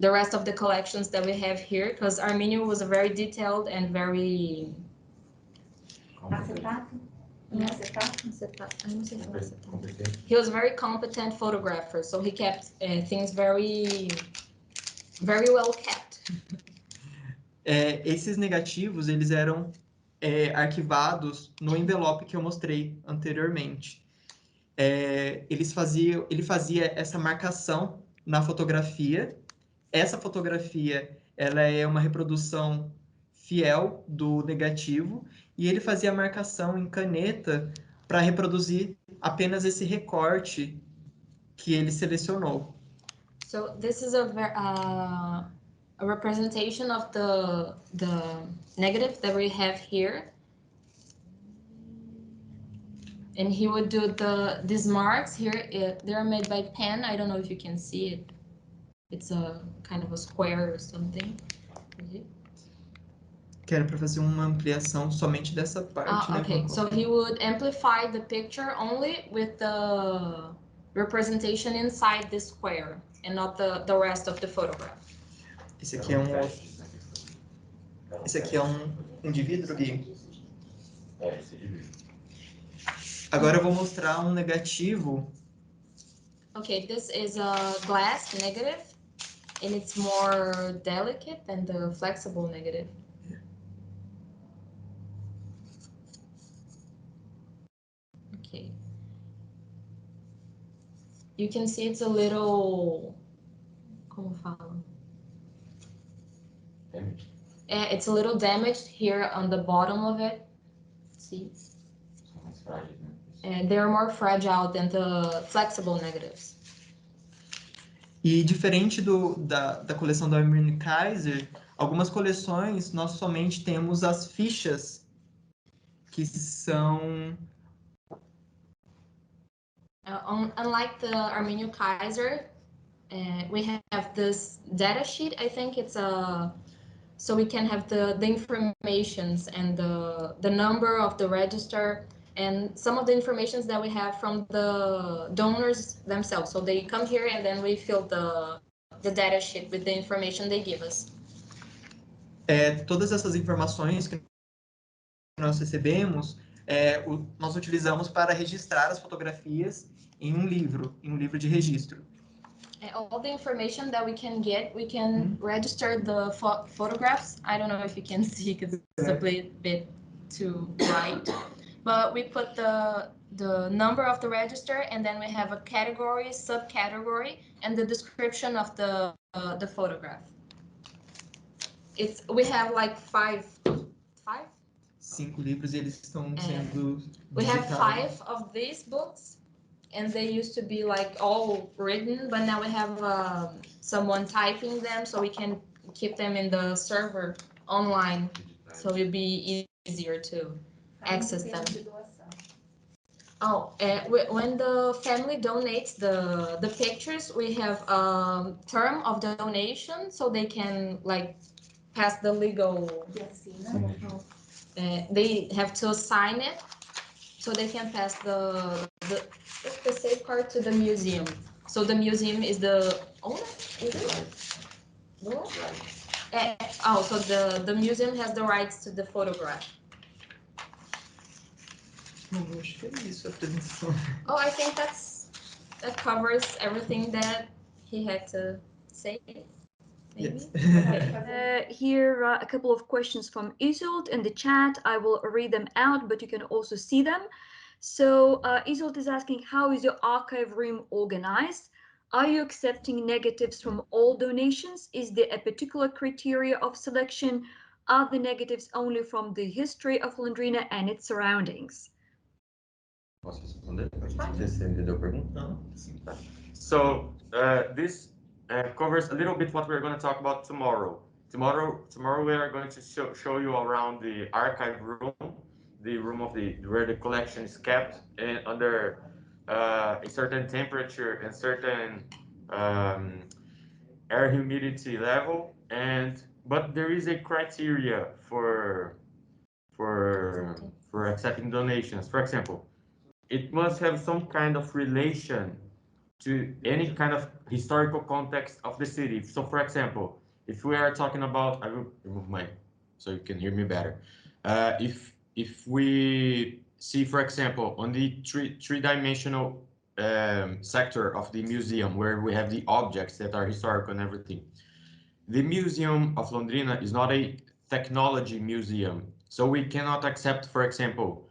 rest of the collections that we have here, because Arminio was a very detailed and very... He was a very competent photographer, so he kept things very, very well kept. Esses negativos, eles eram arquivados no envelope que eu mostrei anteriormente. Ele fazia essa marcação na fotografia. Essa fotografia, ela é uma reprodução fiel do negativo, e ele fazia a marcação em caneta para reproduzir apenas esse recorte que ele selecionou. So this is a representation of the negative that we have here, and he would do these marks here. They're made by pen. I don't know if you can see it. It's a kind of a square or something. Que era para fazer uma ampliação somente dessa parte, né? Okay, so he would amplify the picture only with the representation inside this square and not the rest of the photograph. Esse aqui é um de vidro, Gui? Esse de vidro. Agora eu vou mostrar um negativo. Okay, this is a glass negative, and it's more delicate than the flexible negative. Okay. You can see it's a little... Como falo? It's a little damaged here on the bottom of it. See? And they're more fragile than the flexible negatives. E diferente da coleção do Arminio Kaiser, Algumas coleções, nós somente temos as fichas, que são... Unlike the Arminio Kaiser, we have this data sheet. I think it's so we can have the informations and the number of the register and some of the informations that we have from the donors themselves. So they come here and then we fill the data sheet with the information they give us. Todas essas informações que nós recebemos, nós utilizamos para registrar as fotografias em um livro de registro. All the information that we can get, we can register the photographs. I don't know if you can see because it's a bit too bright, but we put the number of the register, and then we have a category, subcategory, and the description of the photograph. We have like five. 5 livros e eles estão sendo We have digitados. 5 of these books, and they used to be like all written, but now we have someone typing them, so we can keep them in the server online, so it'll be easier to access them. When the family donates the pictures, we have a term of donation, so they can like pass the legal. They have to sign it, so they can pass the safeguard to the museum. So the museum is the owner, is it? So the museum has the rights to the photograph. Acho que é isso a apresentação. I think that covers everything that he had to say. Maybe? Yes. Here are a couple of questions from Isolt in the chat. I will read them out, but you can also see them. So Isolt is asking, how is your archive room organized? Are you accepting negatives from all donations? Is there a particular criteria of selection? Are the negatives only from the history of Londrina and its surroundings? Posso responder? Você entendeu a pergunta? So this covers a little bit what we're going to talk about tomorrow. Tomorrow we are going to show you around the archive room, the room of where the collection is kept and under a certain temperature and certain air humidity level. But there is a criteria for accepting donations. For example, it must have some kind of relation to any kind of historical context of the city. So, for example, if we are talking about, I will remove my, so you can hear me better. If we see, for example, on the three-dimensional sector of the museum, where we have the objects that are historical and everything, the Museum of Londrina is not a technology museum. So we cannot accept, for example,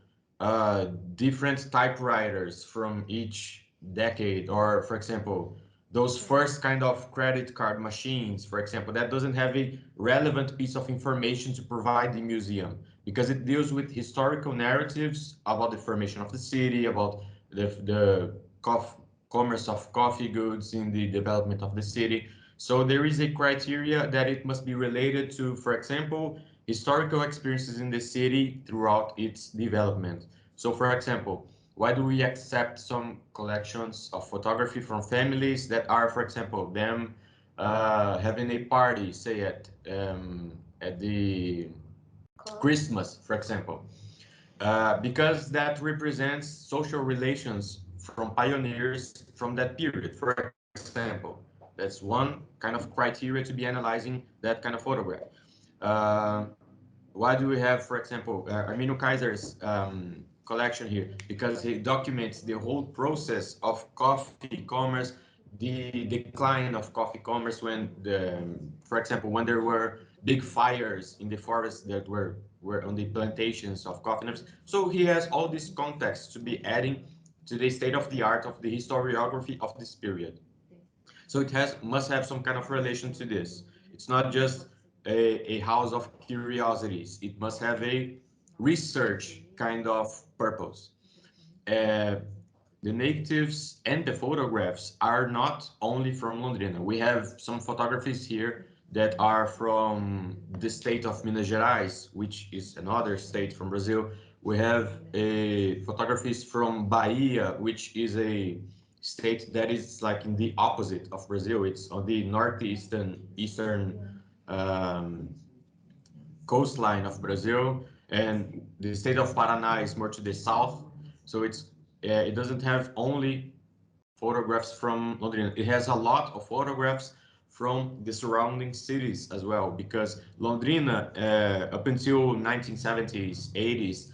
different typewriters from each decade, or for example, those first kind of credit card machines, for example, that doesn't have a relevant piece of information to provide the museum, because it deals with historical narratives about the formation of the city, about the commerce of coffee goods in the development of the city. So there is a criteria that it must be related to, for example, historical experiences in the city throughout its development. So, for example, why do we accept some collections of photography from families that are, for example, them having a party, say at the Christmas, for example, because that represents social relations from pioneers from that period, for example. That's one kind of criteria to be analyzing that kind of photograph. Why do we have, for example, Arminio Kaiser's collection here? Because he documents the whole process of coffee commerce, the decline of coffee commerce when for example, when there were big fires in the forests that were on the plantations of coffee. So he has all this context to be adding to the state of the art of the historiography of this period. So it must have some kind of relation to this. It's not just a house of curiosities. It must have a research kind of purpose. The negatives and the photographs are not only from Londrina. We have some photographies here that are from the state of Minas Gerais, which is another state from Brazil. We have photographies from Bahia, which is a state that is like in the opposite of Brazil. It's on the northeastern coastline of Brazil, and the state of Paraná is more to the south. So it doesn't have only photographs from Londrina. It has a lot of photographs from the surrounding cities as well, because Londrina, up until 1970s, 80s,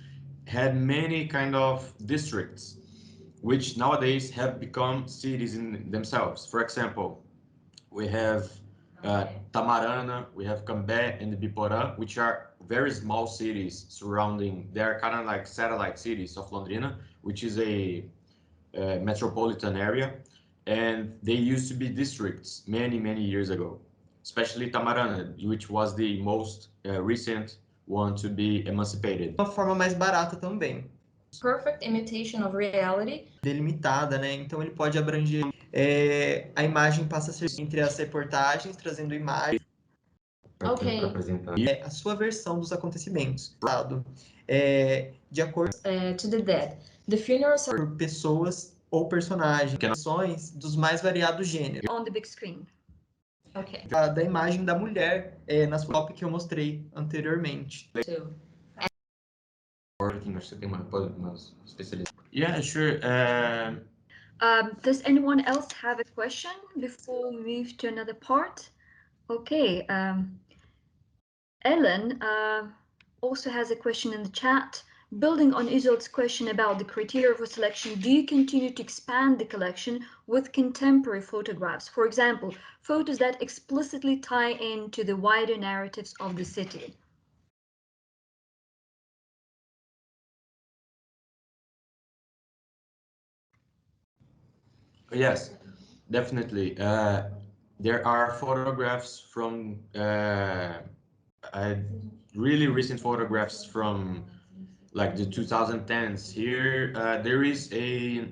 had many kind of districts, which nowadays have become cities in themselves. For example, we have Tamarana, we have Cambé and Biporã, which are very small cities surrounding. They're kind of like satellite cities of Londrina, which is a metropolitan area, and they used to be districts many years ago, especially Tamarana, which was the most recent one to be emancipated. Uma forma mais barata também. Perfect imitation of reality. Delimitada, né? Então ele pode abranger. A imagem passa a ser entre as reportagens, trazendo imagens. Ok. A sua versão dos acontecimentos. De acordo To the dead. The funeral por pessoas ou personagens, dos mais variados gêneros. On the big screen. Okay. Da imagem da mulher nas fotos que eu mostrei anteriormente. Too. Yeah, sure. Does anyone else have a question before we move to another part? Okay. Ellen also has a question in the chat. Building on Isolde's question about the criteria for selection, do you continue to expand the collection with contemporary photographs? For example, photos that explicitly tie into the wider narratives of the city? Yes, definitely. There are photographs from really recent photographs from like the 2010s. Here, there is a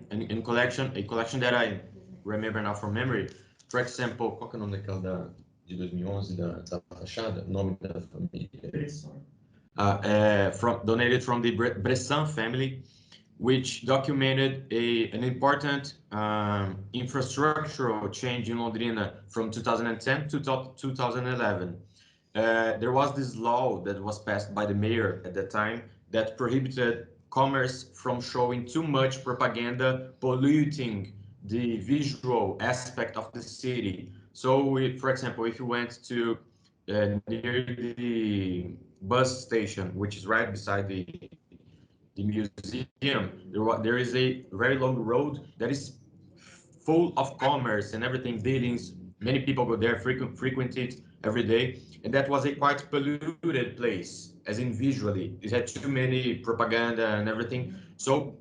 collection that I remember now from memory. For example, qual que é o nome daquela de 2011 da fachada? O nome da família? Donated from the Bressan family, which documented an important infrastructural change in Londrina from 2010 to 2011. There was this law that was passed by the mayor at that time that prohibited commerce from showing too much propaganda polluting the visual aspect of the city. So, for example, if you went to near the bus station, which is right beside the museum, there is a very long road that is full of commerce and everything, dealings. Many people go there, frequent it every day, and that was a quite polluted place, as in visually. It had too many propaganda and everything. So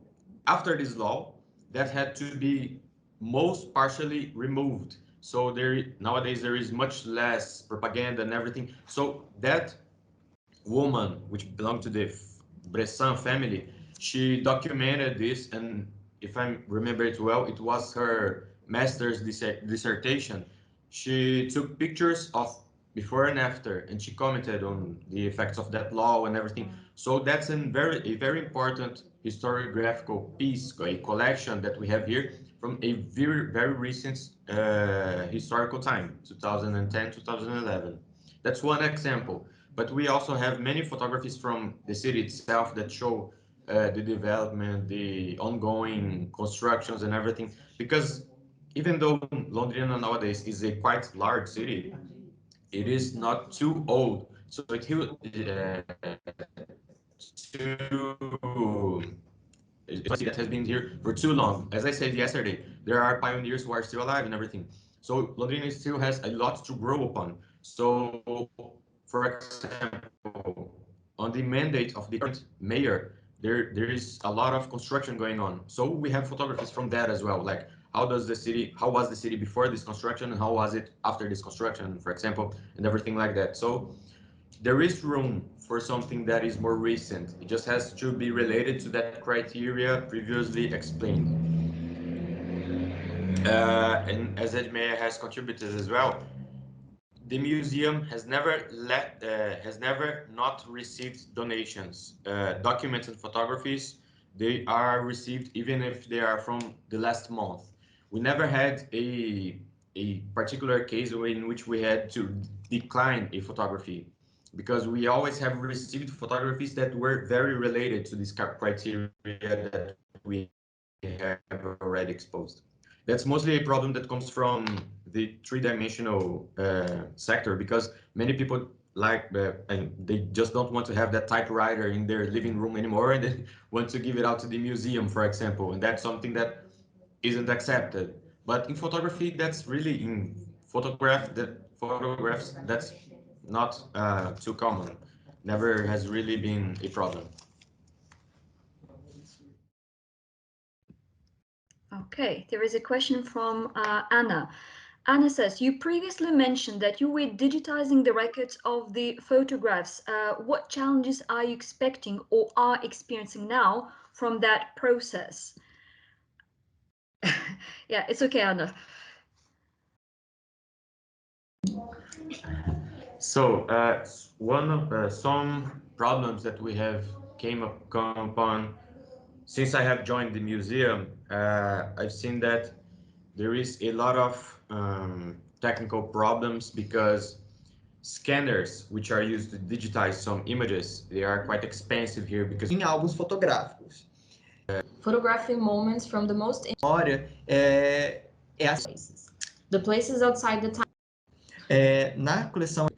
after this law, that had to be most partially removed. So nowadays there is much less propaganda and everything. So that woman, which belonged to the Bressan family, she documented this, and if I remember it well, it was her master's dissertation. She took pictures of before and after, and she commented on the effects of that law and everything. So that's a very important historiographical piece, a collection that we have here from a very recent historical time, 2010, 2011. That's one example. But we also have many photographies from the city itself that show the development, the ongoing constructions and everything. Because even though Londrina nowadays is a quite large city, it is not too old. So it's a city that has been here for too long. As I said yesterday, there are pioneers who are still alive and everything. So Londrina still has a lot to grow upon. So, for example, on the mandate of the current mayor, there is a lot of construction going on. So we have photographies from that as well, like how was the city before this construction, and how was it after this construction, for example, and everything like that. So there is room for something that is more recent. It just has to be related to that criteria previously explained. And as Edmeia has contributed as well, the museum has never not received donations. Documents and photographies, they are received even if they are from the last month. We never had a particular case in which we had to decline a photography, because we always have received photographies that were very related to this criteria that we have already exposed. That's mostly a problem that comes from the three-dimensional sector, because many people and they just don't want to have that typewriter in their living room anymore, and they want to give it out to the museum, for example, and that's something that isn't accepted. But in photography, that's really in photographs, that's not too common. Never has really been a problem. Okay, there is a question from Anna. Anna says, you previously mentioned that you were digitizing the records of the photographs. What challenges are you expecting or are experiencing now from that process? Yeah, it's okay, Anna. So one of some problems that we have come upon since I have joined the museum, I've seen that there is a lot of technical problems, because scanners, which are used to digitize some images, they are quite expensive here because Em álbuns fotográficos. Photographing moments from the most Memória places. The places outside the time na coleção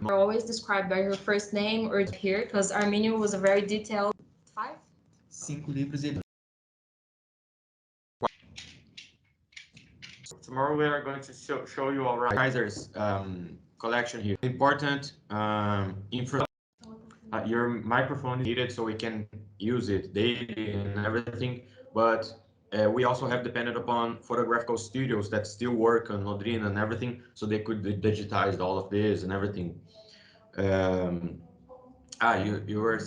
are always described by her first name or here, because Arminio was a very detailed 5 livros e tomorrow we are going to show you our Kaiser's collection here. Important info. Your microphone is needed so we can use it daily and everything, but we also have depended upon photographical studios that still work on Londrina and everything, so they could digitize all of this and everything. You were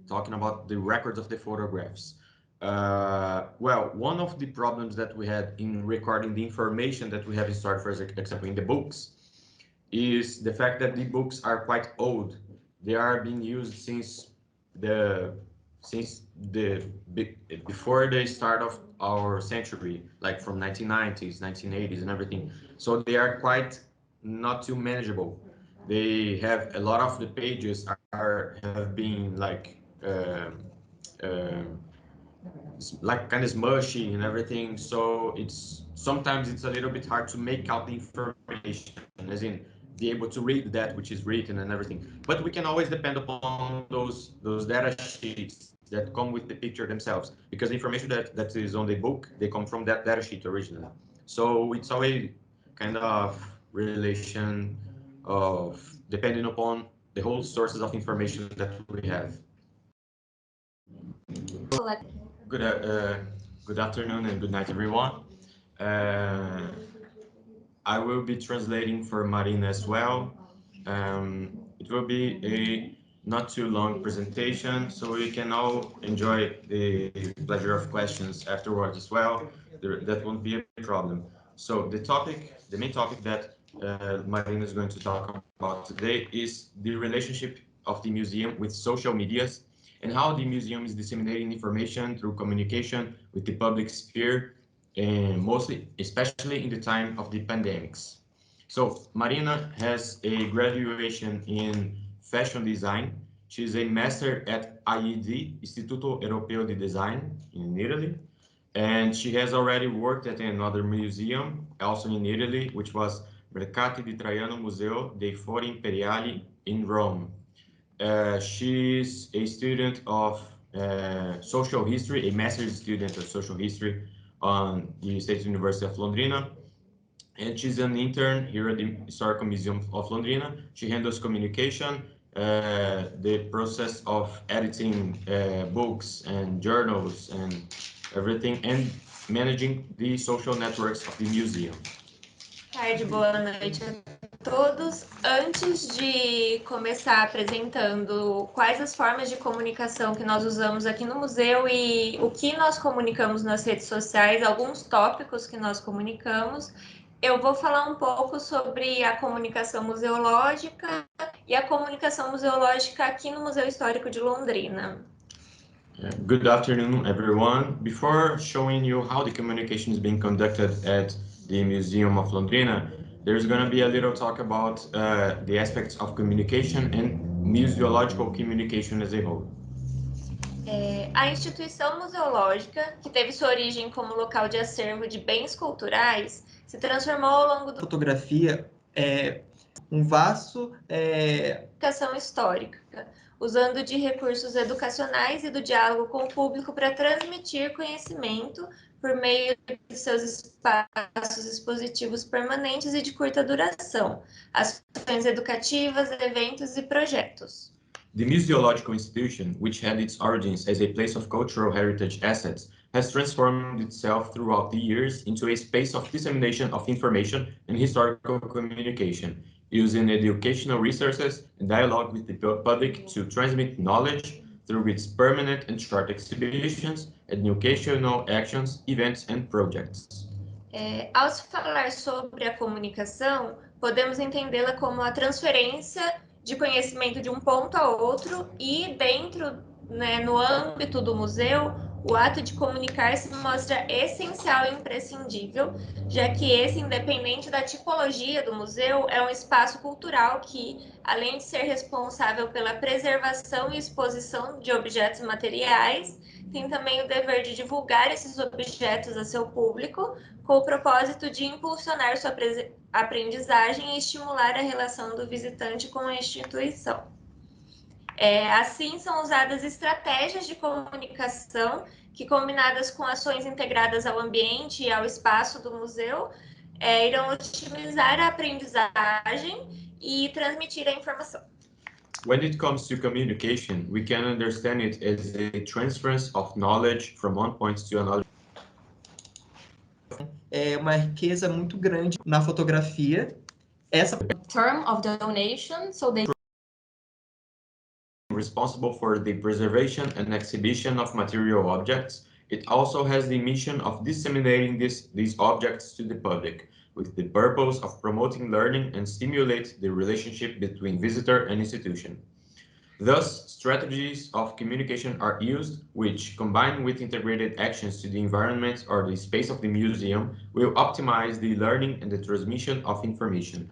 talking about the records of the photographs. Well, one of the problems that we had in recording the information that we have stored, for example, in the books, is the fact that the books are quite old. They are being used since before the start of our century, like from 1990s, 1980s, and everything. So they are quite not too manageable. They have a lot of the pages have been like kind of smushy and everything, so sometimes it's a little bit hard to make out the information, as in be able to read that which is written and everything. But we can always depend upon those data sheets that come with the picture themselves, because the information that is on the book, they come from that data sheet originally. So it's always kind of relation of depending upon the whole sources of information that we have. Good afternoon and good night, everyone. I will be translating for Marina as well. It will be a not too long presentation, so we can all enjoy the pleasure of questions afterwards as well. That won't be a problem. So the main topic that Marina is going to talk about today is the relationship of the museum with social medias, and how the museum is disseminating information through communication with the public sphere, and especially in the time of the pandemics. So Marina has a graduation in fashion design. She's a master at IED, Istituto Europeo di Design in Italy. And she has already worked at another museum, also in Italy, which was Mercati di Traiano Museo dei Fori Imperiali in Rome. She's a student of social history, a master's student of social history on the State University of Londrina, and she's an intern here at the Historical Museum of Londrina. She handles communication, the process of editing books and journals and everything, and managing the social networks of the museum. Tarde, boa noite a todos. Antes de começar apresentando quais as formas de comunicação que nós usamos aqui no museu e o que nós comunicamos nas redes sociais, alguns tópicos que nós comunicamos, eu vou falar um pouco sobre a comunicação museológica e a comunicação museológica aqui no Museu Histórico de Londrina. Good afternoon, everyone. Before showing you how the communication is being conducted at the Museum of Londrina, there's going to be a little talk about the aspects of communication and museological communication as a whole. A instituição museológica, que teve sua origem como local de acervo de bens culturais, se transformou ao longo da Fotografia é um vasto educação histórica, usando de recursos educacionais e do diálogo com o público para transmitir conhecimento por meio de seus espaços expositivos permanentes e de curta duração, ações educativas, eventos e projetos. The museological institution, which had its origins as a place of cultural heritage assets, has transformed itself throughout the years into a space of dissemination of information and historical communication, using educational resources and dialogue with the public to transmit knowledge through its permanent and short exhibitions, educational actions, events, and projects. Ao se falar sobre a comunicação, podemos entendê-la como a transferência de conhecimento de um ponto a outro e dentro, no âmbito do museu, o ato de comunicar se mostra essencial e imprescindível, já que esse, independente da tipologia do museu, é um espaço cultural que, além de ser responsável pela preservação e exposição de objetos materiais, tem também o dever de divulgar esses objetos a seu público, com o propósito de impulsionar sua aprendizagem e estimular a relação do visitante com a instituição. Assim, são usadas estratégias de comunicação que, combinadas com ações integradas ao ambiente e ao espaço do museu, irão otimizar a aprendizagem e transmitir a informação. When it comes to communication, we can understand it as a transference of knowledge from one point to another. É uma riqueza muito grande na fotografia. Essa Term of donation, so they responsible for the preservation and exhibition of material objects. It also has the mission of disseminating these objects to the public, with the purpose of promoting learning and stimulate the relationship between visitor and institution. Thus, strategies of communication are used, which, combined with integrated actions to the environment or the space of the museum, will optimize the learning and the transmission of information.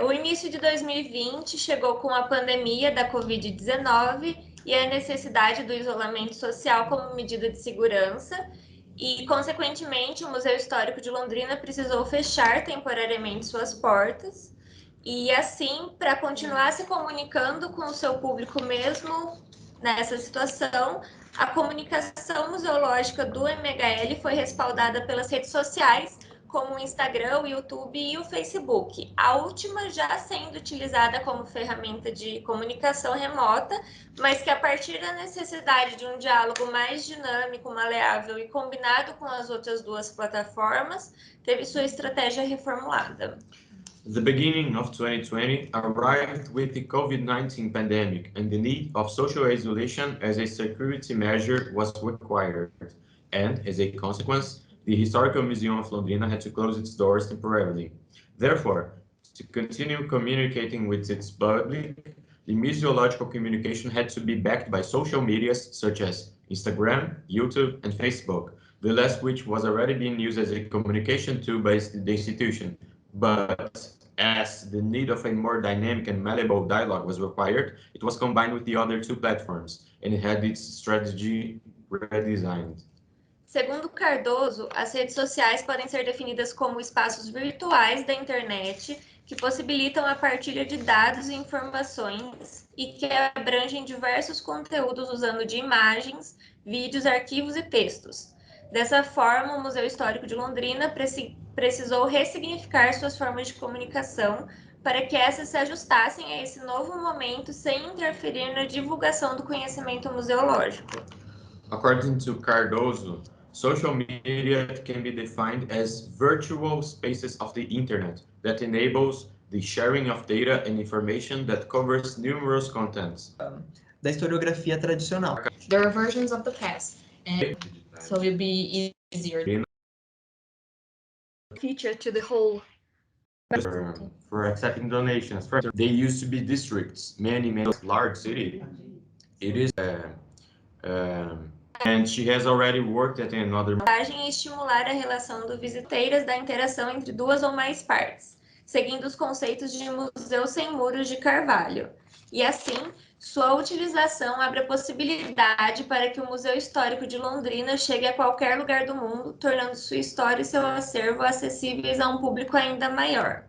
O início de 2020 chegou com a pandemia da Covid-19 e a necessidade do isolamento social como medida de segurança e, consequentemente, o Museu Histórico de Londrina precisou fechar temporariamente suas portas e, assim, para continuar se comunicando com o seu público mesmo nessa situação, a comunicação museológica do MHL foi respaldada pelas redes sociais, como o Instagram, o YouTube e o Facebook. A última já sendo utilizada como ferramenta de comunicação remota, mas que a partir da necessidade de um diálogo mais dinâmico, maleável e combinado com as outras duas plataformas, teve sua estratégia reformulada. The beginning of 2020 arrived with the COVID-19 pandemic, and the need of social isolation as a security measure was required. And, as a consequence, the Historical Museum of Londrina had to close its doors temporarily. Therefore, to continue communicating with its public, the museological communication had to be backed by social medias such as Instagram, YouTube, and Facebook, the last which was already being used as a communication tool by the institution. But as the need of a more dynamic and malleable dialogue was required, it was combined with the other two platforms, and it had its strategy redesigned. Segundo Cardoso, as redes sociais podem ser definidas como espaços virtuais da internet que possibilitam a partilha de dados e informações e que abrangem diversos conteúdos usando de imagens, vídeos, arquivos e textos. Dessa forma, o Museu Histórico de Londrina precisou ressignificar suas formas de comunicação para que essas se ajustassem a esse novo momento sem interferir na divulgação do conhecimento museológico. According to Cardoso, social media can be defined as virtual spaces of the internet that enables the sharing of data and information that covers numerous contents. da historiografia tradicional. there are versions of the past, and so it'll be easier. feature to the whole. For accepting donations. They used to be districts, many large city. It is, and she has already worked at another. E estimular a relação do visiteiras da interação entre duas ou mais partes, seguindo os conceitos de Museu Sem Muros de Carvalho. E assim, sua utilização abre a possibilidade para que o Museu Histórico de Londrina chegue a qualquer lugar do mundo, tornando sua história e seu acervo acessíveis a um público ainda maior.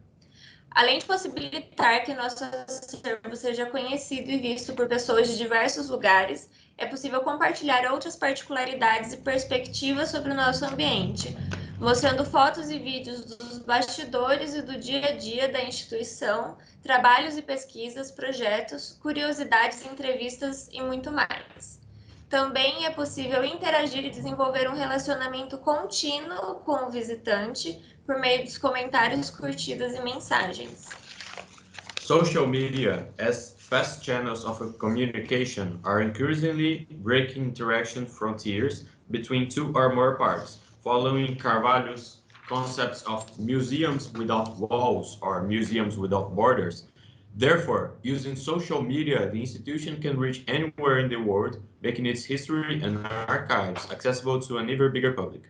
Além de possibilitar que nosso acervo seja conhecido e visto por pessoas de diversos lugares, é possível compartilhar outras particularidades e perspectivas sobre o nosso ambiente, mostrando fotos e vídeos dos bastidores e do dia a dia da instituição, trabalhos e pesquisas, projetos, curiosidades, entrevistas e muito mais. Também é possível interagir e desenvolver um relacionamento contínuo com o visitante por meio dos comentários, curtidas e mensagens. Social media, as fast channels of communication, are increasingly breaking interaction frontiers between two or more parts, following Carvalho's concepts of museums without walls or museums without borders. Therefore, using social media, the institution can reach anywhere in the world, making its history and archives accessible to an even bigger public.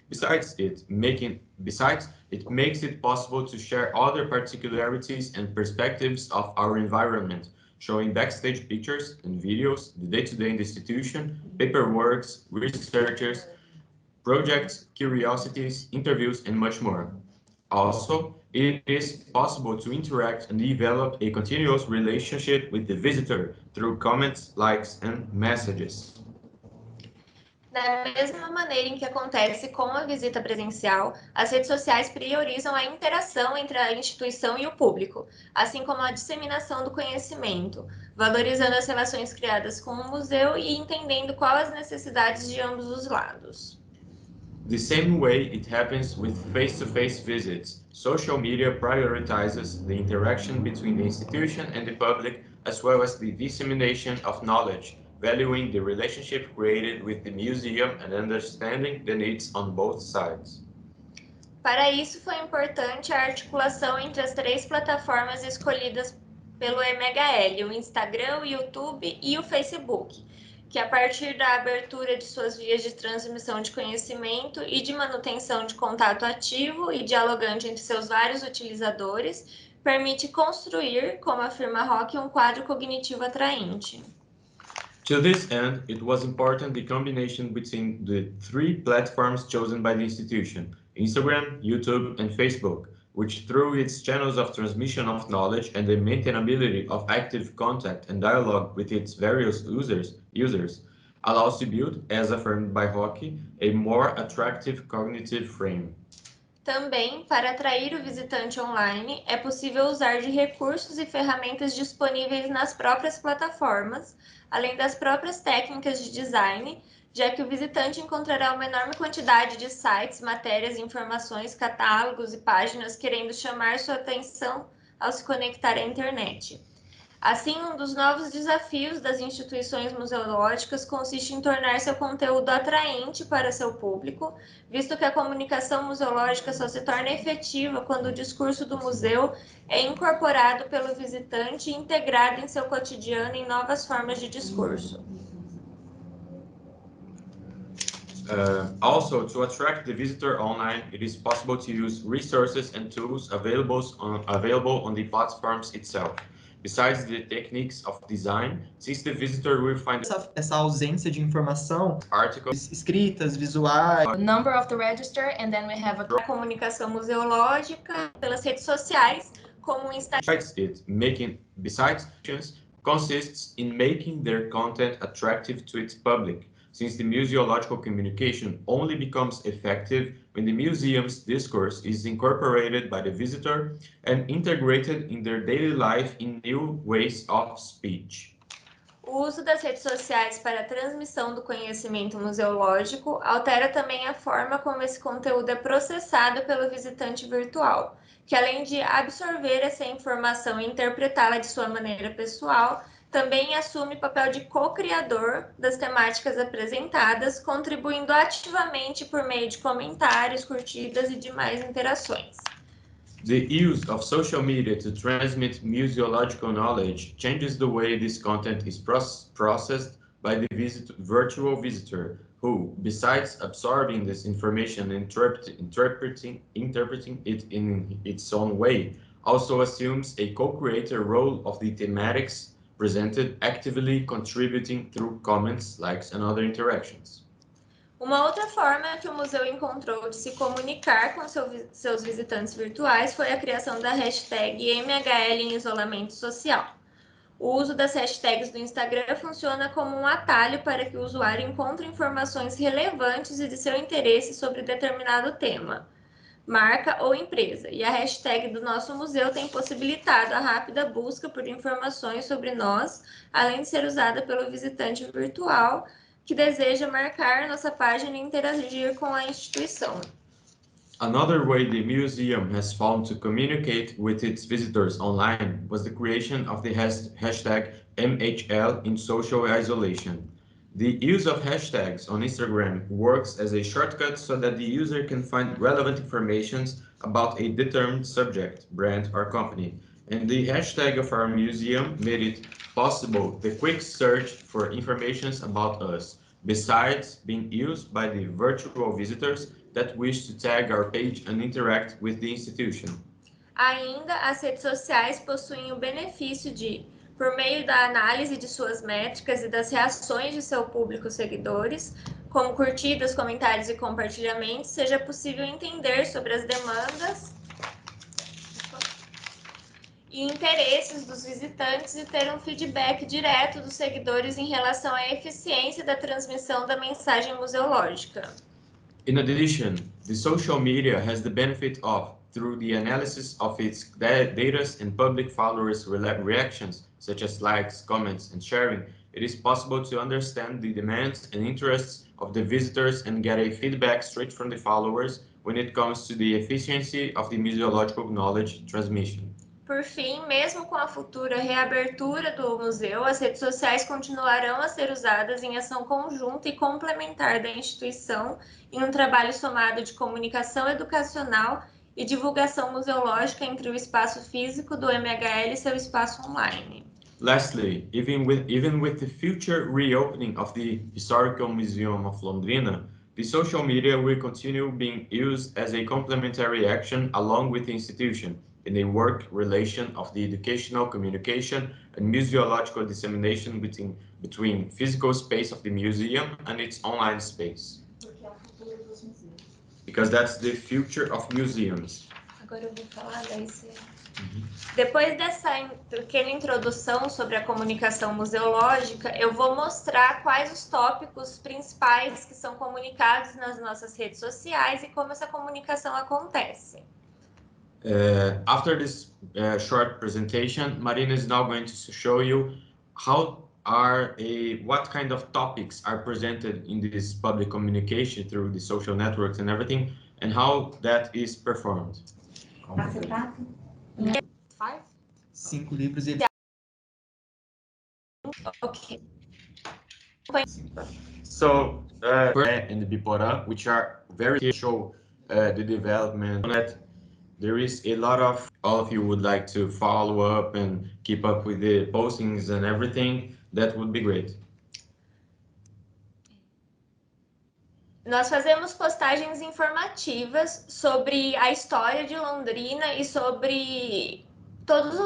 Besides, it makes it possible to share other particularities and perspectives of our environment, showing backstage pictures and videos, the day-to-day in the institution, paperworks, researchers, projects, curiosities, interviews, and much more. Also, it is possible to interact and develop a continuous relationship with the visitor through comments, likes, and messages. Da mesma maneira em que acontece com a visita presencial, as redes sociais priorizam a interação entre a instituição e o público, assim como a disseminação do conhecimento, valorizando as relações criadas com o museu e entendendo quais as necessidades de ambos os lados. The same way it happens with face-to-face visits, social media prioritizes the interaction between the institution and the public, as well as the dissemination of knowledge, valuing the relationship created with the museum and understanding the needs on both sides. Para isso, foi importante a articulação entre as três plataformas escolhidas pelo MHL, o Instagram, o YouTube e o Facebook, que a partir da abertura de suas vias de transmissão de conhecimento e de manutenção de contato ativo e dialogante entre seus vários utilizadores, permite construir, como afirma Roque, um quadro cognitivo atraente. To this end, it was important the combination between the three platforms chosen by the institution, Instagram, YouTube, and Facebook, which through its channels of transmission of knowledge and the maintainability of active contact and dialogue with its various users allows to build, as affirmed by Roque, a more attractive cognitive frame. Também, para atrair o visitante online, é possível usar de recursos e ferramentas disponíveis nas próprias plataformas, além das próprias técnicas de design, já que o visitante encontrará uma enorme quantidade de sites, matérias, informações, catálogos e páginas querendo chamar sua atenção ao se conectar à internet. Assim, um dos novos desafios das instituições museológicas consiste em tornar seu conteúdo atraente para seu público, visto que a comunicação museológica só se torna efetiva quando o discurso do museu é incorporado pelo visitante e integrado em seu cotidiano em novas formas de discurso. Also, to attract the visitor online, it is possible to use resources and tools available on the platforms itself. Besides the techniques of design, since the visitor will find essa ausência de informação, articles escritas, visuais, The number of the register, and then we have A comunicação museológica pelas redes sociais, como o Instagram. besides consists in making their content attractive to its public, since the museological communication only becomes effective when the museum's discourse is incorporated by the visitor and integrated in their daily life in new ways of speech. O uso das redes sociais para a transmissão do conhecimento museológico altera também a forma como esse conteúdo é processado pelo visitante virtual, que além de absorver essa informação e interpretá-la de sua maneira pessoal, também assume papel de co-criador das temáticas apresentadas, contribuindo ativamente por meio de comentários, curtidas e demais interações. The use of social media to transmit museological knowledge changes the way this content is processed by the virtual visitor, who, besides absorbing this information and interpreting it in its own way, also assumes a co-creator role of the thematics presented, actively contributing through comments, likes, and other interactions. Uma outra forma que o museu encontrou de se comunicar com seus visitantes virtuais foi a criação da hashtag MHL em isolamento social. O uso das hashtags do Instagram funciona como um atalho para que o usuário encontre informações relevantes e de seu interesse sobre determinado tema, marca ou empresa. E a hashtag do nosso museu tem possibilitado a rápida busca por informações sobre nós, além de ser usada pelo visitante virtual que deseja marcar nossa página e interagir com a instituição. Another way the museum has found to communicate with its visitors online was the creation of the hashtag MHL in social isolation. The use of hashtags on Instagram works as a shortcut so that the user can find relevant information about a determined subject, brand, or company. And the hashtag of our museum made it possible the quick search for information about us, besides being used by the virtual visitors that wish to tag our page and interact with the institution. Ainda, as redes sociais possuem o benefício de, por meio da análise de suas métricas e das reações de seu público seguidores, como curtidas, comentários e compartilhamentos, seja possível entender sobre as demandas e interesses dos visitantes e ter um feedback direto dos seguidores em relação à eficiência da transmissão da mensagem museológica. In addition, the social media has the benefit of, through the analysis of its data and public followers' reactions, such as likes, comments, and sharing, it is possible to understand the demands and interests of the visitors and get a feedback straight from the followers when it comes to the efficiency of the museological knowledge transmission. Por fim, mesmo com a futura reabertura do museu, as redes sociais continuarão a ser usadas em ação conjunta e complementar da instituição em um trabalho somado de comunicação educacional e divulgação museológica entre o espaço físico do MHL e seu espaço online. Lastly, even with the future reopening of the Historical Museum of Londrina, the social media will continue being used as a complementary action along with the institution in a work relation of the educational communication and museological dissemination between physical space of the museum and its online space. Because that's the future of museums. Agora eu vou falar Depois dessa pequena introdução sobre a comunicação museológica, eu vou mostrar quais os tópicos principais que são comunicados nas nossas redes sociais e como essa comunicação acontece. After this short presentation, Marina is now going to show you what kind of topics are presented in this public communication through the social networks and everything, and how that is performed. 5 livros e... Okay. So, in the Biporã, which are very show the development that there is a lot of, all of you would like to follow up and keep up with the postings and everything, that would be great. Nós fazemos postagens informativas sobre a história de Londrina e sobre todos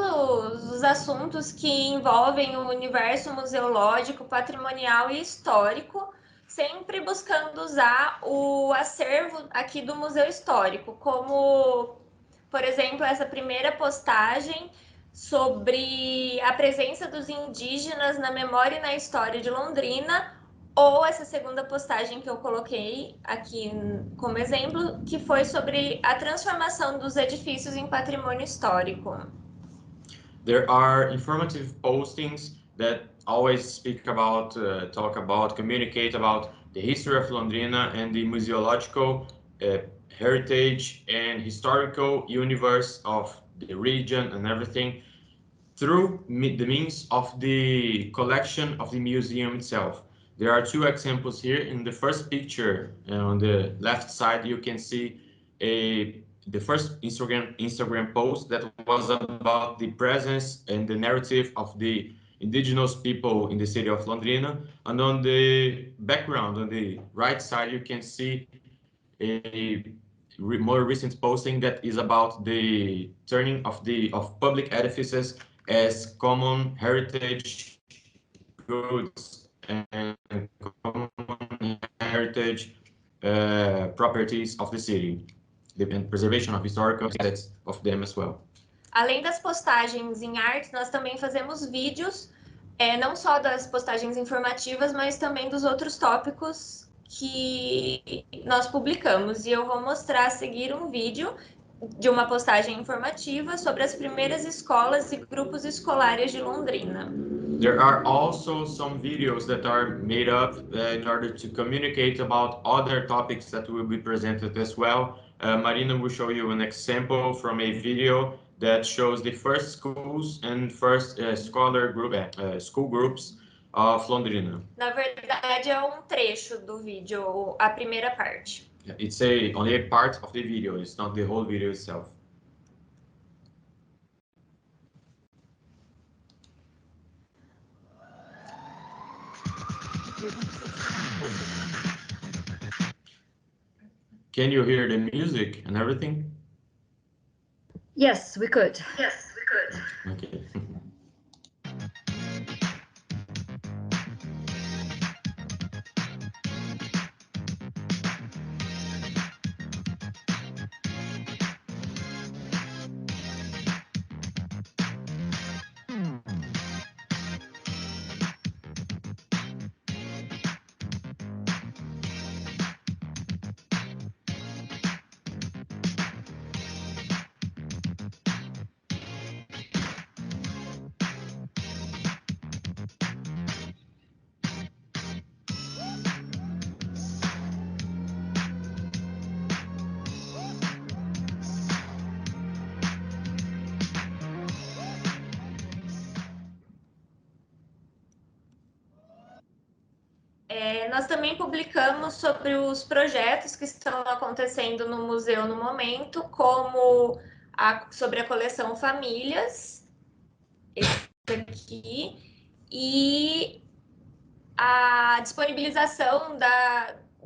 os assuntos que envolvem o universo museológico, patrimonial e histórico, sempre buscando usar o acervo aqui do Museu Histórico, como, por exemplo, essa primeira postagem sobre a presença dos indígenas na memória e na história de Londrina, ou essa segunda postagem que eu coloquei aqui como exemplo, que foi sobre a transformação dos edifícios em patrimônio histórico. There are informative postings that always speak about, talk about, communicate about the history of Londrina and the museological heritage and historical universe of the region and everything. through the means of the collection of the museum itself. There are two examples here. In the first picture, on the left side, you can see the first Instagram post that was about the presence and the narrative of the indigenous people in the city of Londrina. And on the background, on the right side, you can see a more recent posting that is about the turning of public edifices as common heritage goods and common heritage properties of the city, and preservation of historical assets of them as well. Além das postagens em arte, nós também fazemos vídeos, não só das postagens informativas, mas também dos outros tópicos que nós publicamos. E eu vou mostrar a seguir um vídeo de uma postagem informativa sobre as primeiras escolas e grupos escolares de Londrina. There are also some videos that are made up in order to communicate about other topics that will be presented as well. Marina will show you an example from a video that shows the first schools and first school groups of Londrina. Na verdade, é um trecho do vídeo, a primeira parte. It's only a part of the video, it's not the whole video itself. Can you hear the music and everything? Yes, we could. Okay. Nós também publicamos sobre os projetos que estão acontecendo no museu no momento, como sobre a coleção Famílias, esse aqui, e a disponibilização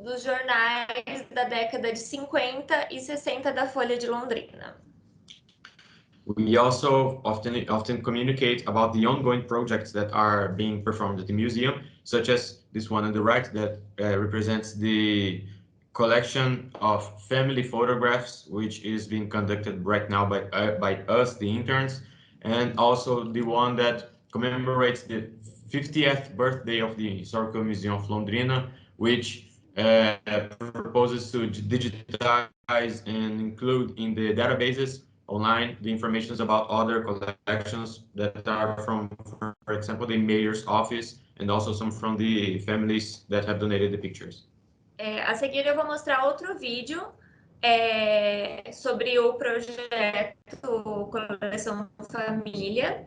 dos jornais da década de 50 e 60 da Folha de Londrina. We also often communicate about the ongoing projects that are being performed at the museum, such as this one on the right that represents the collection of family photographs, which is being conducted right now by us, the interns, and also the one that commemorates the 50th birthday of the Historical Museum of Londrina, which proposes to digitize and include in the databases online the information about other collections that are from, for example, the mayor's office, and also some from the families that have donated the pictures. A seguir eu vou mostrar outro vídeo sobre o projeto Coleção Família.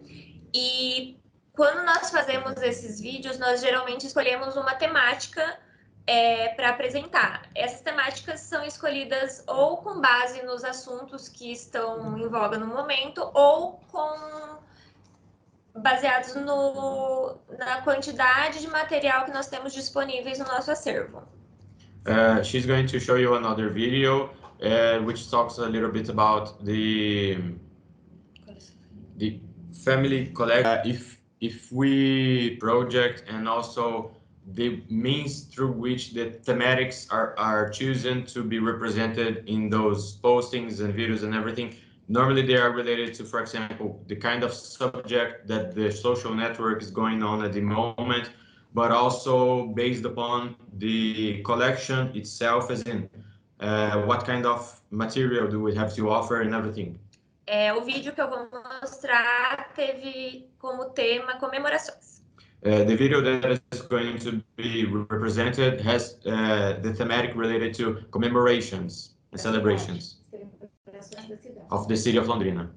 E quando nós fazemos esses vídeos, nós geralmente escolhemos uma temática para apresentar. Essas temáticas são escolhidas ou com base nos assuntos que estão em voga no momento, ou baseados na quantidade de material que nós temos disponíveis no nosso acervo. She's going to show you another video which talks a little bit about the family collection, if we project, and also the means through which the thematics are chosen to be represented in those postings and videos and everything. Normally they are related to, for example, the kind of subject that the social network is going on at the moment, but also based upon the collection itself, as in what kind of material do we have to offer and everything. O vídeo que eu vou mostrar teve como tema comemorações. The video that is going to be represented has the thematic related to commemorations and celebrations of the city of Londrina.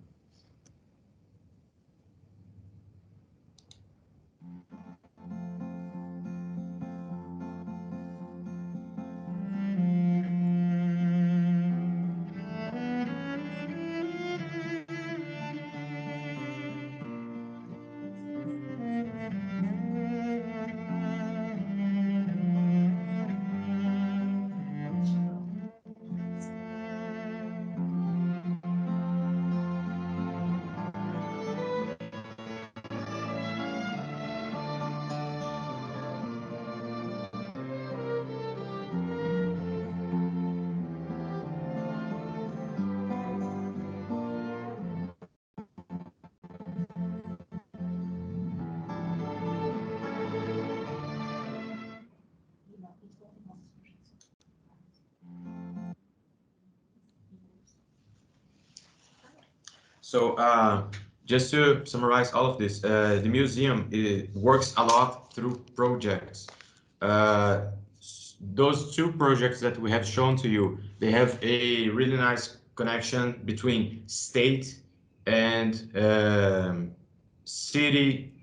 So just to summarize all of this, the museum works a lot through projects. Those two projects that we have shown to you, they have a really nice connection between state and city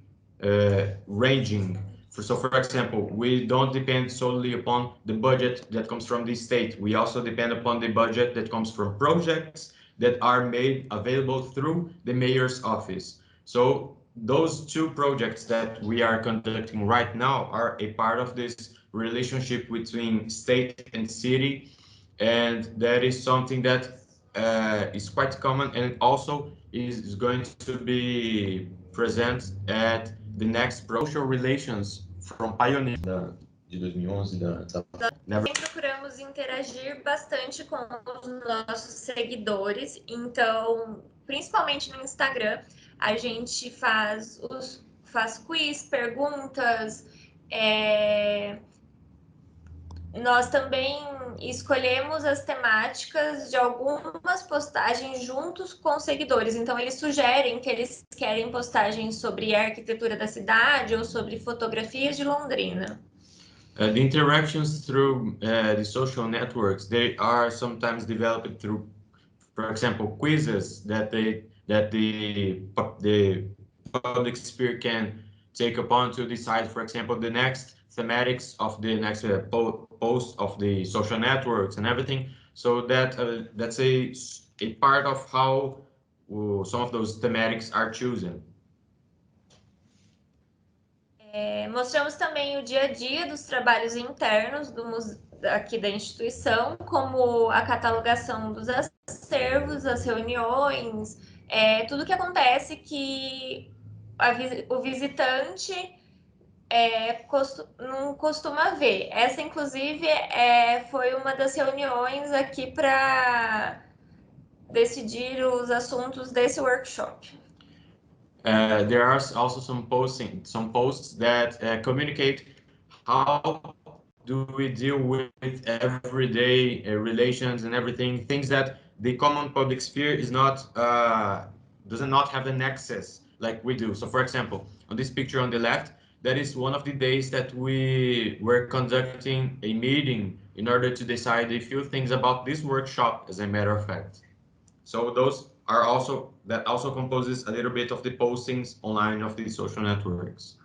ranging. So for example, we don't depend solely upon the budget that comes from the state. We also depend upon the budget that comes from projects that are made available through the mayor's office. So those two projects that we are conducting right now are a part of this relationship between state and city, and that is something that is quite common, and also is going to be present at the next social relations from Pioneer de 2011 Também procuramos interagir bastante com os nossos seguidores, então, principalmente no Instagram, a gente faz quiz, perguntas, nós também escolhemos as temáticas de algumas postagens juntos com seguidores. Então, eles sugerem que eles querem postagens sobre a arquitetura da cidade ou sobre fotografias de Londrina. The interactions through the social networks, they are sometimes developed through, for example, quizzes that the public sphere can take upon to decide, for example, the next thematics of the next post of the social networks and everything. So that that's a part of how some of those thematics are chosen. Mostramos também o dia a dia dos trabalhos internos aqui da instituição, como a catalogação dos acervos, as reuniões, tudo que acontece que o visitante não costuma ver. Essa, inclusive, foi uma das reuniões aqui para decidir os assuntos desse workshop. There are also some posts that communicate how do we deal with everyday relations and everything, things that the common public sphere is not does not have an access like we do. So for example, on this picture on the left, that is one of the days that we were conducting a meeting in order to decide a few things about this workshop, as a matter of fact. So those are also, that also composes a little bit of the postings online of the social networks.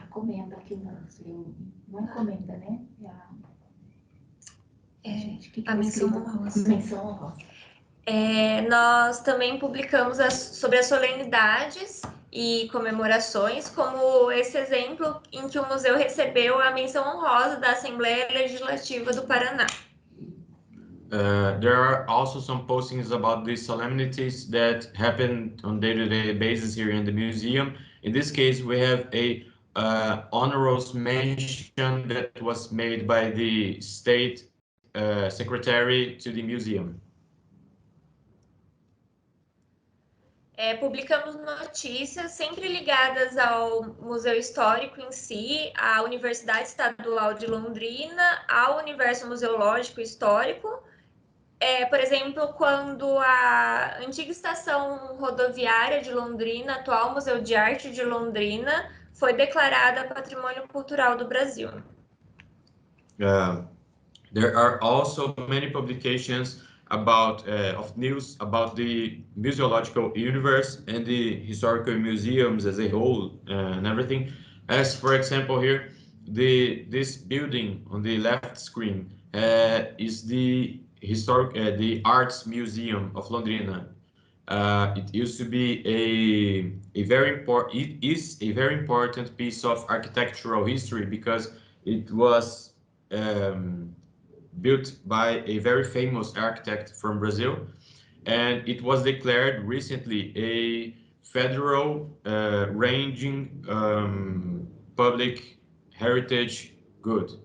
Comenta aqui não comenta, né? A menção honrosa. Menção honrosa. Nós também publicamos sobre as solenidades e comemorações, como esse exemplo em que o museu recebeu a menção honrosa da Assembleia Legislativa do Paraná. There are also some postings about the solemnities that happen on day-to-day basis here in the museum. In this case, we have a honorous mention that was made by the state secretary to the museum. Publicamos notícias sempre ligadas ao Museu Histórico em si, à Universidade Estadual de Londrina, ao universo museológico histórico. Por exemplo, quando a antiga estação rodoviária de Londrina, atual Museu de Arte de Londrina, foi declarada Patrimônio Cultural do Brasil. There are also many publications about of news about the museological universe and the historical museums as a whole and everything. As for example here, this building on the left screen is the the Arts Museum of Londrina. It used to be a very important piece of architectural history because it was built by a very famous architect from Brazil, and it was declared recently a federal ranging public heritage good.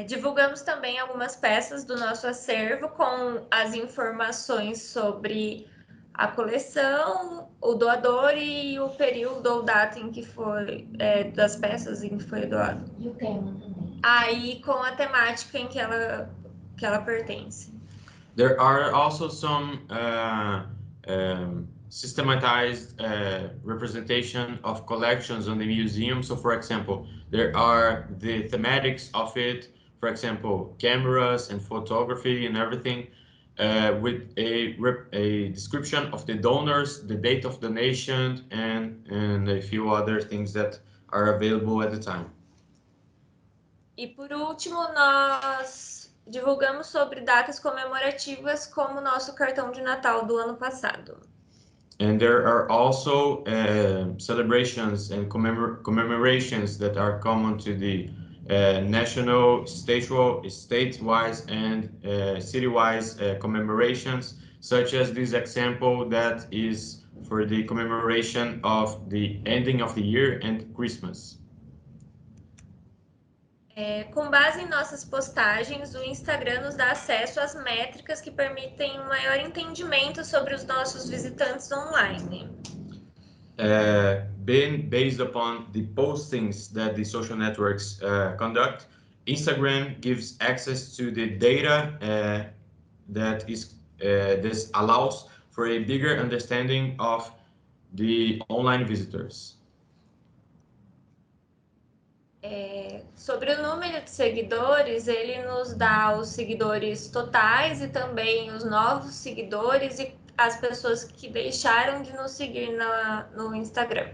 Divulgamos também algumas peças do nosso acervo com as informações sobre a coleção, o doador e o período ou data em que foi, das peças em que foi doado. E o tema também. Aí com a temática em que ela pertence. There are also some systematized representation of collections on the museum. So, for example, there are the thematics of it, for example, cameras and photography and everything, with a description of the donors, the date of donation, and a few other things that are available at the time. E por último, nós divulgamos sobre datas comemorativas como o nosso cartão de Natal do ano passado. And there are also celebrations and commemorations that are common to the national, state-wise, and city-wise commemorations, such as this example that is for the commemoration of the ending of the year and Christmas. Com base em nossas postagens, o Instagram nos dá acesso às métricas que permitem um maior entendimento sobre os nossos visitantes online. Being based upon the postings that the social networks conduct, Instagram gives access to the data that this allows for a bigger understanding of the online visitors. Sobre o número de seguidores, ele nos dá os seguidores totais e também os novos seguidores e as pessoas que deixaram de nos seguir no Instagram.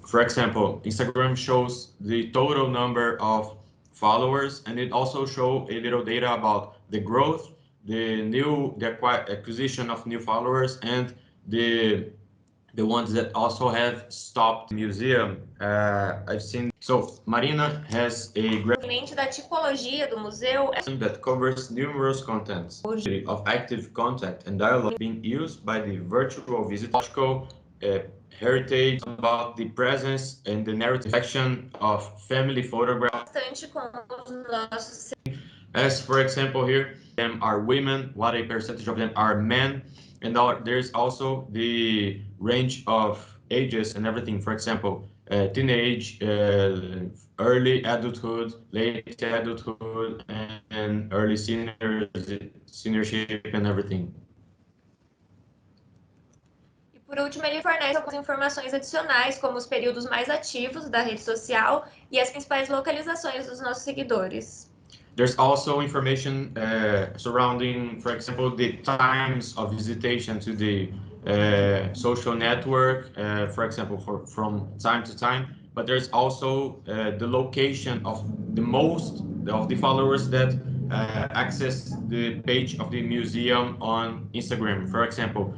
For example, Instagram shows the total number of followers, and it also shows a little data about the growth, the acquisition of new followers, and the ones that also have stopped. Museum, I've seen. So Marina has a graphic da tipologia do museu that covers numerous contents of active contact and dialogue being used by the virtual visitor. Heritage about the presence and the narrative section of family photographs. As for example here, them are women, what a percentage of them are men, and there's also the range of ages and everything. For example, teenage, early adulthood, late adulthood, and early seniorship and everything. Por último, ele fornece algumas informações adicionais, como os períodos mais ativos da rede social e as principais localizações dos nossos seguidores. There's also information surrounding, for example, the times of visitation to the social network, for example, from time to time. But there's also the location of the most of the followers that access the page of the museum on Instagram. For example,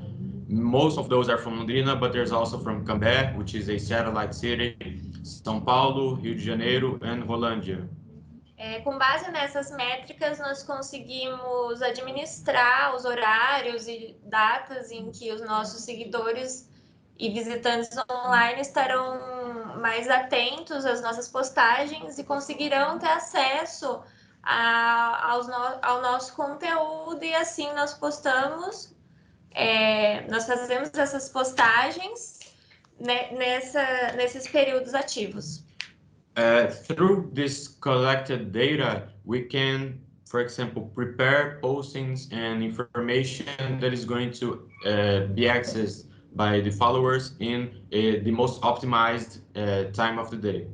most of those are from Londrina, but there's also from Cambé, which is a satellite city, São Paulo, Rio de Janeiro, and Rolândia. Com base nessas métricas, nós conseguimos administrar os horários e datas em que os nossos seguidores e visitantes online estarão mais atentos às nossas postagens e conseguirão ter acesso ao nosso conteúdo, e assim nós postamos. Nós fazemos essas postagens nesses períodos ativos. Through this collected data, we can, for example, prepare postings and information that is going to be accessed by the followers in the most optimized time of the day.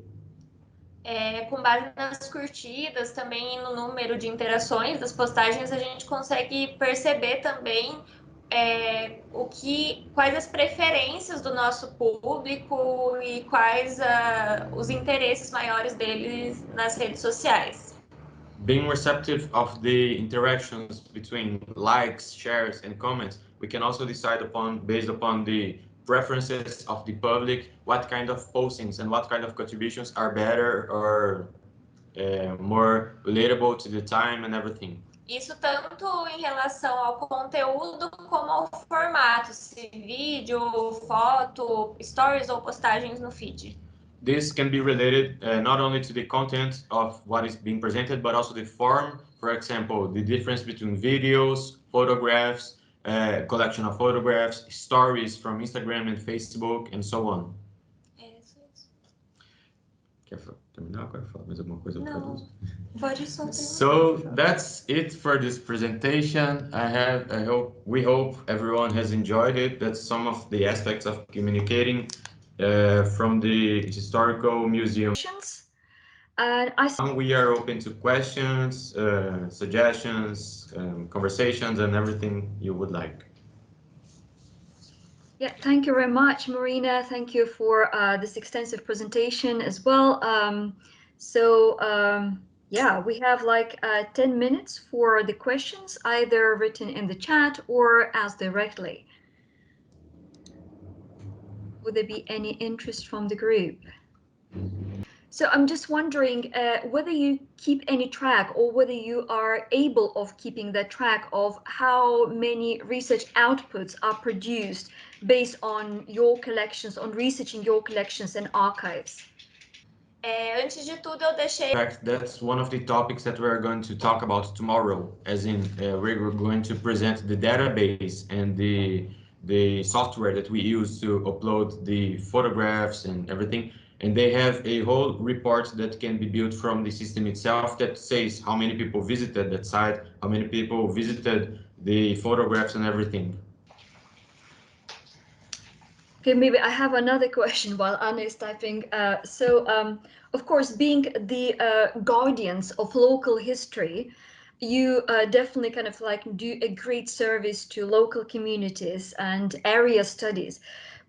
Com base nas curtidas, também no número de interações das postagens, a gente consegue perceber também quais as preferências do nosso público e quais os interesses maiores deles nas redes sociais. Being receptive of the interactions between likes, shares, and comments, we can also decide based upon the preferences of the public, what kind of postings and what kind of contributions are better or more relatable to the time and everything. Isso tanto em relação ao conteúdo como ao formato, se vídeo, foto, stories ou postagens no feed. This can be related not only to the content of what is being presented, but also the form. For example, the difference between videos, photographs, collection of photographs, stories from Instagram and Facebook, and so on. Quer terminar? Quer falar mais alguma coisa? Não, pode só terminar. So that's it for this presentation. We hope everyone has enjoyed it. That's some of the aspects of communicating from the historical museum. And We are open to questions, suggestions, conversations, and everything you would like. Yeah, thank you very much, Marina. Thank you for this extensive presentation as well. Yeah, we have like 10 minutes for the questions, either written in the chat or asked directly. Would there be any interest from the group? So I'm just wondering whether you keep any track or whether you are able of keeping that track of how many research outputs are produced based on your collections, on researching your collections and archives. Antes de tudo, eu deixei. In fact, that's one of the topics that we're going to talk about tomorrow, as in we're going to present the database and the software that we use to upload the photographs and everything. And they have a whole report that can be built from the system itself that says how many people visited that site, how many people visited the photographs and everything. Okay, maybe I have another question while Anna is typing. Of course, being the guardians of local history, you definitely kind of like do a great service to local communities and area studies.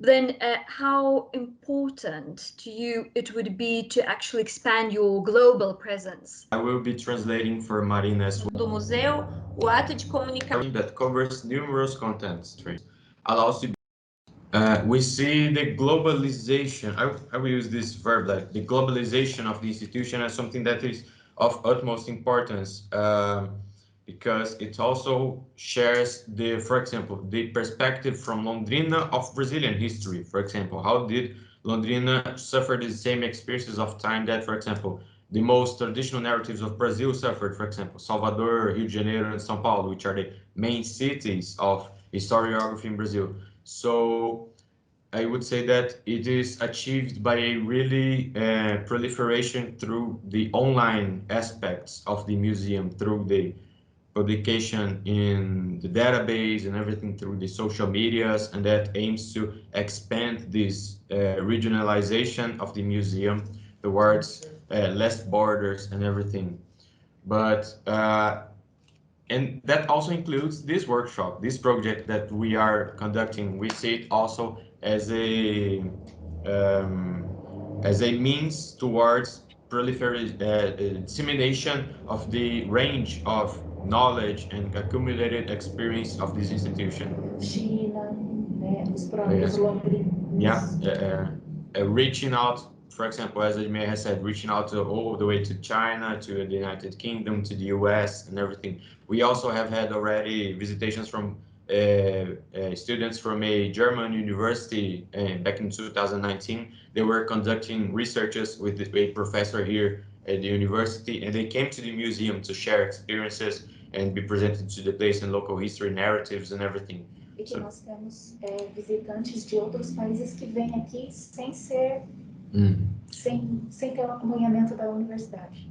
Then how important to you it would be to actually expand your global presence? I will be translating for Marina as well. Do museu, o ato de comunicar. That covers numerous content streams, allows to we see the globalization. I will use this verb, like the globalization of the institution, as something that is of utmost importance, because it also shares the, for example, the perspective from Londrina of Brazilian history. For example, how did Londrina suffer the same experiences of time that, for example, the most traditional narratives of Brazil suffered, for example, Salvador, Rio de Janeiro, and São Paulo, which are the main cities of historiography in Brazil. So I would say that it is achieved by a really proliferation through the online aspects of the museum, through the publication in the database and everything, through the social medias, and that aims to expand this regionalization of the museum towards less borders and everything. But and that also includes this workshop, this project that we are conducting. We see it also as a means towards dissemination of the range of knowledge and accumulated experience of this institution. China, né, os próprios londrinos. Reaching out, for example, as Edmir has said, reaching out all the way to China, to the United Kingdom, to the US and everything. We also have had already visitations from students from a German university back in 2019. They were conducting researches with a professor here at the university, and they came to the museum to share experiences and be presented to the place and local history narratives and everything. E que nós temos visitantes de outros países que vêm aqui sem ter o acompanhamento da universidade.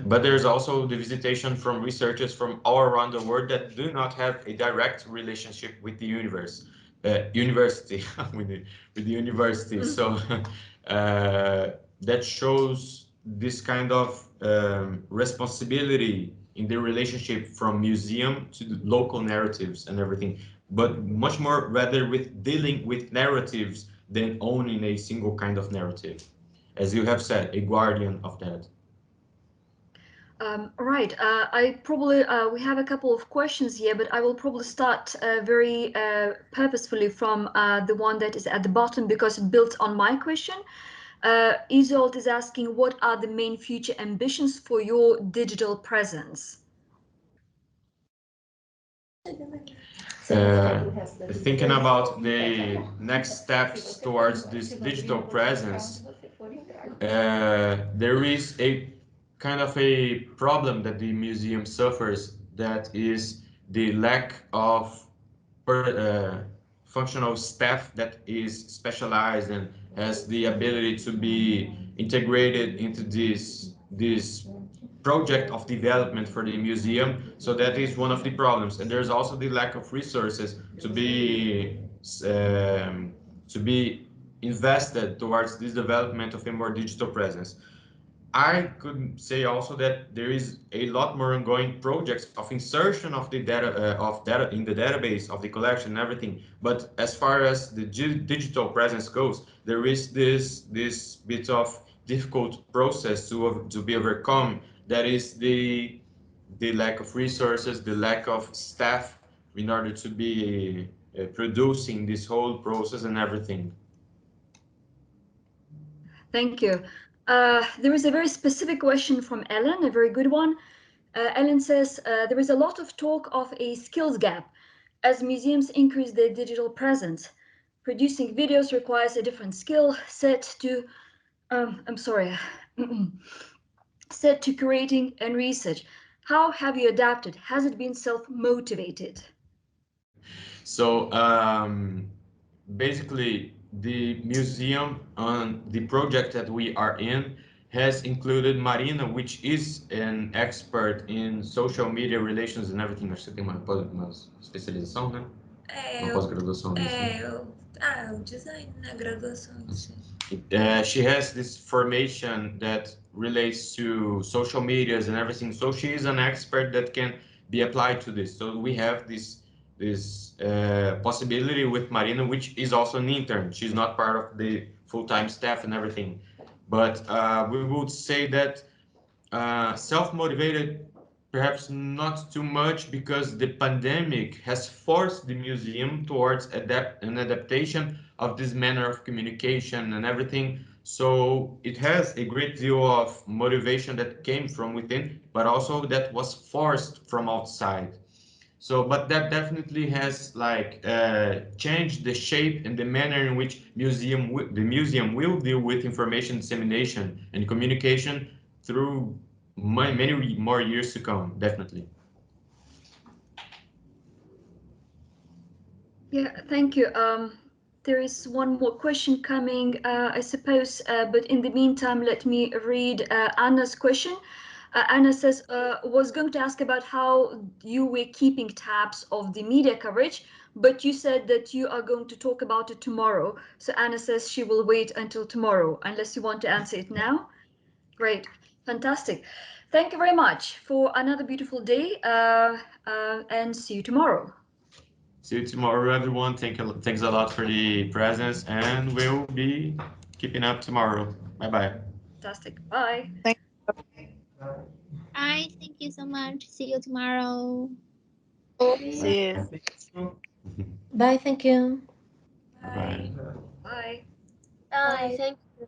But there's also the visitation from researchers from all around the world that do not have a direct relationship with the university, with the university. So that shows this kind of responsibility in the relationship from museum to the local narratives and everything, but much more rather with dealing with narratives than owning a single kind of narrative. As you have said, a guardian of that. Right. I probably we have a couple of questions here, but I will probably start very purposefully from the one that is at the bottom because it built on my question. Isolt is asking, what are the main future ambitions for your digital presence? Thinking about the next steps towards this digital presence, there is a kind of a problem that the museum suffers, that is the lack of functional staff that is specialized and has the ability to be integrated into this project of development for the museum. So that is one of the problems. And there's also the lack of resources to be invested towards this development of a more digital presence. I could say also that there is a lot more ongoing projects of insertion of the data in the database of the collection and everything. But as far as the digital presence goes, there is this bit of difficult process to be overcome. That is the lack of resources, the lack of staff in order to be producing this whole process and everything. Thank you. There is a very specific question from Ellen, a very good one. Ellen says, there is a lot of talk of a skills gap as museums increase their digital presence. Producing videos requires a different skill set to, set to curating and research. How have you adapted? Has it been self-motivated? So basically, the museum on the project that we are in has included Marina, which is an expert in social media relations and everything. Acho que você tem uma especialização, né? Uma pós-graduação nisso. O design na graduação. She has this formation that relates to social medias and everything. So she is an expert that can be applied to this. So we have this possibility with Marina, which is also an intern. She's not part of the full-time staff and everything. But we would say that self-motivated, perhaps not too much, because the pandemic has forced the museum towards an adaptation of this manner of communication and everything. So it has a great deal of motivation that came from within, but also that was forced from outside. So, but that definitely has like changed the shape and the manner in which the museum will deal with information dissemination and communication through many more years to come, definitely. Yeah, thank you. There is one more question coming, I suppose, but in the meantime, let me read Anna's question. Anna says, was going to ask about how you were keeping tabs of the media coverage, but you said that you are going to talk about it tomorrow. So Anna says she will wait until tomorrow, unless you want to answer it now. Great, fantastic. Thank you very much for another beautiful day, and see you tomorrow. See you tomorrow, everyone. Thanks a lot for the presence, and we'll be keeping up tomorrow. Bye-bye. Fantastic. Bye. Bye. Thank you so much. See you tomorrow. See you. Bye. Thank you. Bye. Bye. Bye. Thank you.